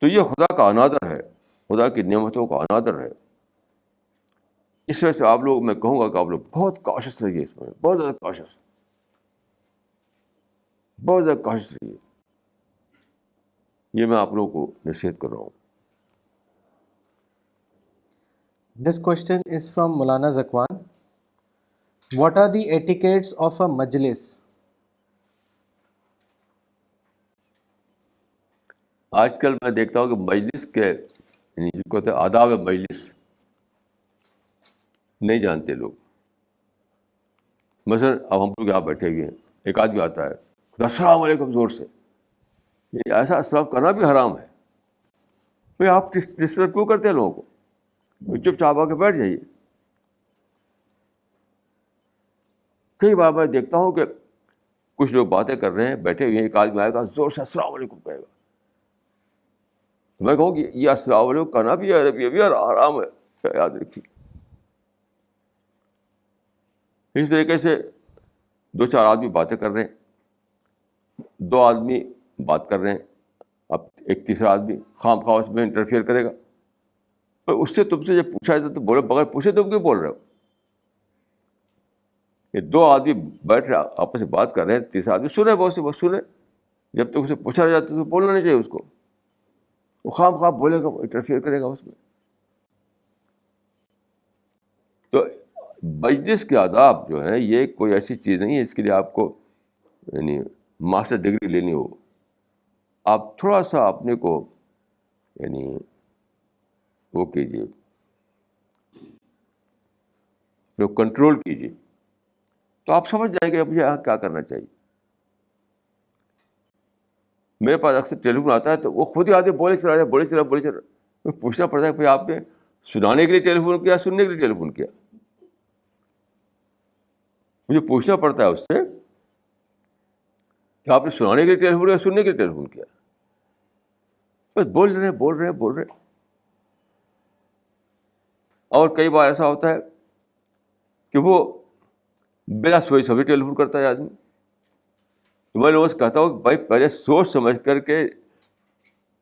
تو یہ خدا کا انادر ہے, خدا کی نعمتوں کا انادر ہے. اس وجہ سے آپ لوگ, میں کہوں گا کہ آپ لوگ بہت کاشس رہیے, اس میں بہت زیادہ کاشس رہیے. یہ میں آپ لوگوں کو نصیحت کر رہا ہوں. This question is from Maulana Zakwan. What are the etiquettes of a majlis? آج کل میں دیکھتا ہوں کہ مجلس کے یعنی جس کو کہتے ہیں آداب مجلس نہیں جانتے لوگ. مثلا اب ہم لوگ یہاں بیٹھے ہوئے ہیں, ایک آدمی آتا ہے, السلام علیکم زور سے. یہ ایسا السلام کرنا بھی حرام ہے. بھائی آپ ڈسٹرب کیوں کرتے ہیں لوگوں کو, چپ چاپ آ کے بیٹھ جائیے. کئی بار میں دیکھتا ہوں کہ کچھ لوگ باتیں کر رہے ہیں, بیٹھے ہوئے ہیں, ایک آدمی آئے گا زور سے السلام علیکم کہے گا. میں کہوں کہ یہ السلام علیکم کرنا بھی ہے, یہ بھی حرام ہے, یاد رکھیے. اس طریقے سے دو چار آدمی باتیں کر رہے ہیں, دو آدمی بات کر رہے ہیں, اب ایک تیسرا آدمی خام خواہ اس میں انٹرفیئر کرے گا. پر اس سے تم سے جب پوچھا جائے تو بولے, بغیر پوچھے تم کیوں بول رہے ہو. یہ دو آدمی بیٹھ رہے آپس میں بات کر رہے ہیں, تیسرا آدمی سنے, بہت سنے. جب تک اسے پوچھا جاتا تو بولنا نہیں چاہیے اس کو. وہ خام خواہ بولے گا, انٹرفیئر کرے گا اس میں. تو مجلس کے آداب جو ہیں یہ کوئی ایسی چیز نہیں ہے اس کے لیے آپ کو یعنی ماسٹر ڈگری لینی ہو. آپ تھوڑا سا اپنے کو یعنی وہ کیجیے, کنٹرول کیجیے, تو آپ سمجھ جائیں گے مجھے یہاں کیا کرنا چاہیے. میرے پاس اکثر ٹیلی فون آتا ہے تو وہ خود ہی آتے بولے چلا جائے. پوچھنا پڑتا ہے کہ بھائی آپ نے سنانے کے لیے ٹیلی فون کیا, سننے کے لیے ٹیلی فون کیا. مجھے پوچھنا پڑتا ہے اس سے کہ آپ نے سنانے کے لیے ٹیلی فون کیا, سننے کے لیے ٹیلی فون کیا. بس بول رہے. اور کئی بار ایسا ہوتا ہے کہ وہ بلا سوچ سمجھ ٹیلی فون کرتا ہے آدمی. تو میں لوگوں سے کہتا ہوں کہ بھائی پہلے سوچ سمجھ کر کے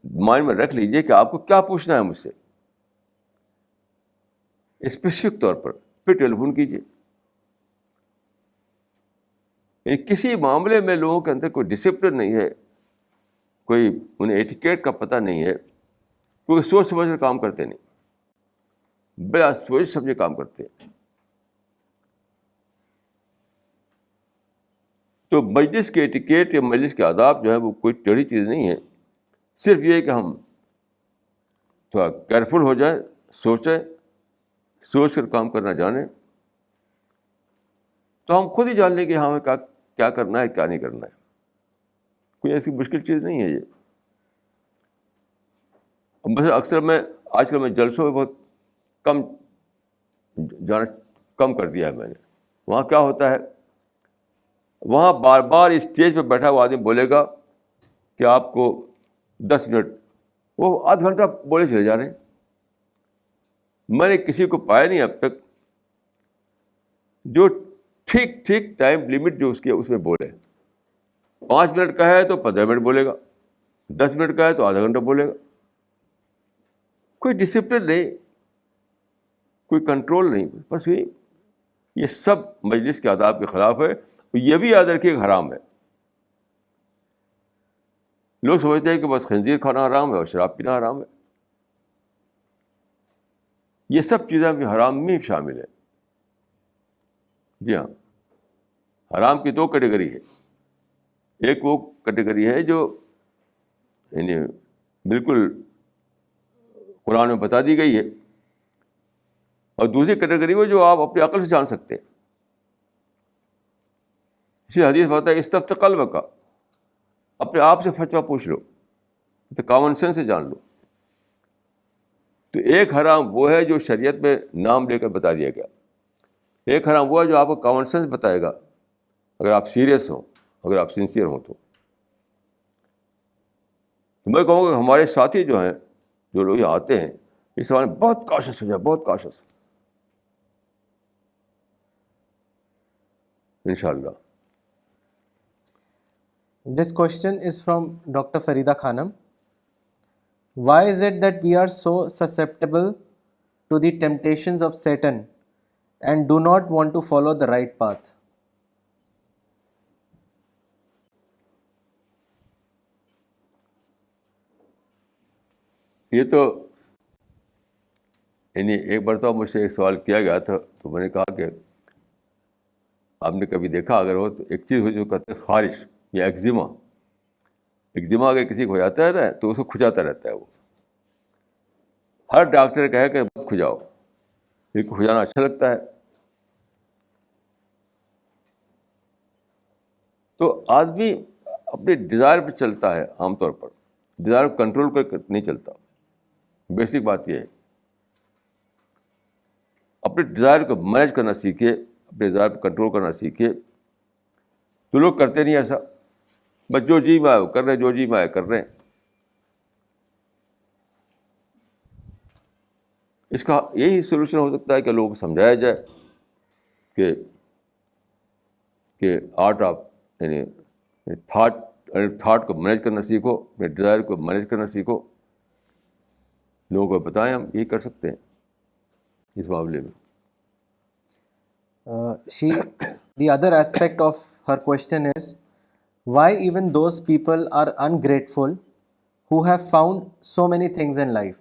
مائنڈ میں رکھ لیجیے کہ آپ کو کیا پوچھنا ہے مجھ سے, اسپیسیفک طور پر, پھر ٹیلی فون کیجیے. یعنی کسی معاملے میں لوگوں کے اندر کوئی ڈسپلن نہیں ہے, کوئی انہیں ایٹیکیٹ کا پتہ نہیں ہے, کیونکہ سوچ سمجھ کر کام کرتے نہیں, بلا سوچ سمجھے کام کرتے ہیں. تو مجلس کے ایٹیکیٹ یا مجلس کے آداب جو ہے وہ کوئی ٹیڑھی چیز نہیں ہے. صرف یہ کہ ہم تھوڑا کیئرفل ہو جائیں, سوچیں, سوچ کر کام کرنا جانیں, تو ہم خود ہی جان لیں کہ ہمیں کیا کرنا ہے, کیا نہیں کرنا ہے. کوئی ایسی مشکل چیز نہیں ہے یہ. مثلا اکثر آج کل میں جلسوں میں بہت کم جانا کم کر دیا ہے میں نے. وہاں کیا ہوتا ہے, وہاں بار بار اسٹیج پہ بیٹھا ہوا آدمی بولے گا کہ آپ کو 10 منٹ, وہ آدھ گھنٹہ بولے چلے جا رہے ہیں. میں نے کسی کو پایا نہیں اب تک جو ٹھیک ٹھیک ٹائم لمٹ جو اس میں بولے. 5 منٹ کا ہے تو 15 منٹ بولے گا, 10 منٹ کا ہے تو آدھا گھنٹہ بولے گا. کوئی ڈسپلن نہیں, کوئی کنٹرول نہیں. بس یہ سب مجلس کے آداب کے خلاف ہے. یہ بھی یاد رکھیے کہ حرام ہے. لوگ سمجھتے ہیں کہ بس خنزیر کھانا حرام ہے اور شراب پینا حرام ہے. یہ سب چیزیں بھی حرام میں شامل ہیں. جی ہاں, حرام کی 2 کیٹیگری ہے. ایک وہ کیٹیگری ہے جو یعنی بالکل قرآن میں بتا دی گئی ہے, اور دوسری کیٹیگری وہ جو آپ اپنی عقل سے جان سکتے ہیں. اسی حدیث بتا ہے استفت قلب کا, اپنے آپ سے فتویٰ پوچھ لو, تو کامن سینس سے جان لو. تو ایک حرام وہ ہے جو شریعت میں نام لے کر بتا دیا گیا. ایک حرام وہ ہے جو آپ کو کامن سینس بتائے گا, اگر آپ سیریس ہوں, اگر آپ سنسیئر ہوں. تو میں کہوں گا کہ ہمارے ساتھی جو ہیں, جو لوگ یہاں آتے ہیں, اس سوال میں بہت کاشس ہو جائے, بہت کاشس, انشاءاللہ. This question is from Dr. Farida Khanam. Why is it that we are so susceptible to the temptations of Satan and do not want to follow the right path? یہ تو یعنی ایک مرتبہ مجھ سے ایک سوال کیا گیا تھا, تو میں نے کہا کہ آپ نے کبھی دیکھا اگر ہو تو ایک چیز ہو جو کہتے ہیں خارش یا ایگزیما. ایگزیما اگر کسی کو ہو جاتا ہے نا تو اس کو کھجاتا رہتا ہے. وہ ہر ڈاکٹر کہے کہ مت کھجاؤ, لیکن کھجانا اچھا لگتا ہے. تو آدمی اپنے ڈیزائر پہ چلتا ہے عام طور پر, ڈیزائر کو کنٹرول کر نہیں چلتا. بیسک بات یہ ہے, اپنے ڈیزائر کو مینیج کرنا سیکھیے, اپنے ڈیزائر پہ کنٹرول کرنا سیکھیے. تو لوگ کرتے نہیں ایسا, بس جو جی میں آئے وہ کر رہے ہیں, جو جی میں آئے کر رہے ہیں. اس کا یہی سولوشن ہو سکتا ہے کہ لوگوں کو سمجھایا جائے کہ آرٹ آف یعنی تھاٹ کو مینیج کرنا سیکھو, اپنے ڈیزائر کو مینیج کرنا سیکھو. لوگوں کو بتائیں ہم یہی کر سکتے ہیں اس معاملے میں. The other aspect of her question is, why even those people are ungrateful who have found so many things in life?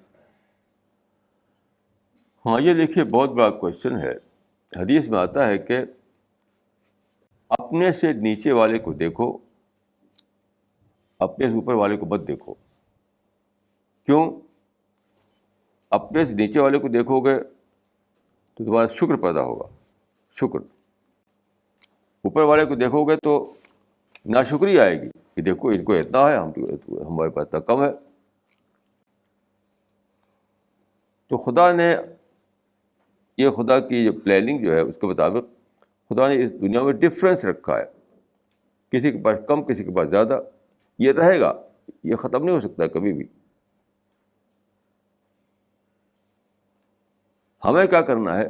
ہاں, یہ دیکھیے بہت بڑا کوشچن ہے. حدیث میں آتا ہے کہ اپنے سے نیچے والے کو دیکھو, اپنے سے اوپر والے کو مت دیکھو. کیوں؟ اپنے سے نیچے والے کو دیکھو گے تو تمہارا شکر پیدا ہوگا, شکر. اوپر والے کو دیکھو گے تو ناشکری آئے گی کہ دیکھو ان کو اتنا ہے, ہمارے پاس اتنا کم ہے. تو خدا نے یہ خدا کی جو پلاننگ جو ہے اس کے مطابق خدا نے اس دنیا میں ڈفرینس رکھا ہے. کسی کے پاس کم, کسی کے پاس زیادہ. یہ رہے گا, یہ ختم نہیں ہو سکتا کبھی بھی. ہمیں کیا کرنا ہے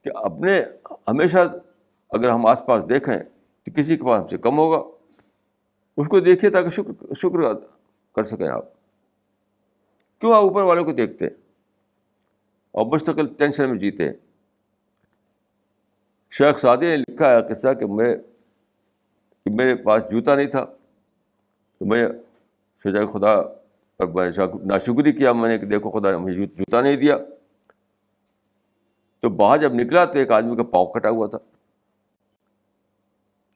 کہ اپنے ہمیشہ اگر ہم آس پاس دیکھیں تو کسی کے پاس ہم سے کم ہوگا, اس کو دیکھیے تاکہ شکر کر سکیں آپ. کیوں آپ اوپر والوں کو دیکھتے اور مستقل ٹینشن میں جیتے؟ شیخ سعدی نے لکھا ہے قصہ کہ میرے پاس جوتا نہیں تھا، تو میں سوچا کہ خدا پر میں ناشکری کیا میں نے کہ دیکھو خدا نے مجھے جوتا نہیں دیا. تو باہر جب نکلا تو ایک آدمی کا پاؤں کٹا ہوا تھا.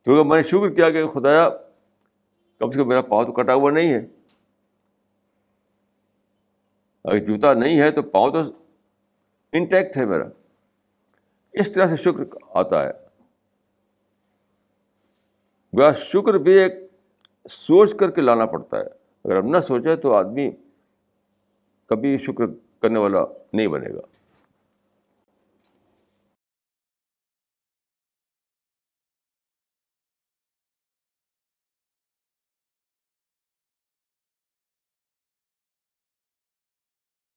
تو میں نے شکر کیا کہ خدایا کم سے کم میرا پاؤں تو کٹا ہوا نہیں ہے. اگر جوتا نہیں ہے تو پاؤں تو انٹیکٹ ہے میرا. اس طرح سے شکر آتا ہے. گویا شکر بھی ایک سوچ کر کے لانا پڑتا ہے. اگر ہم نہ سوچیں تو آدمی کبھی شکر کرنے والا نہیں بنے گا.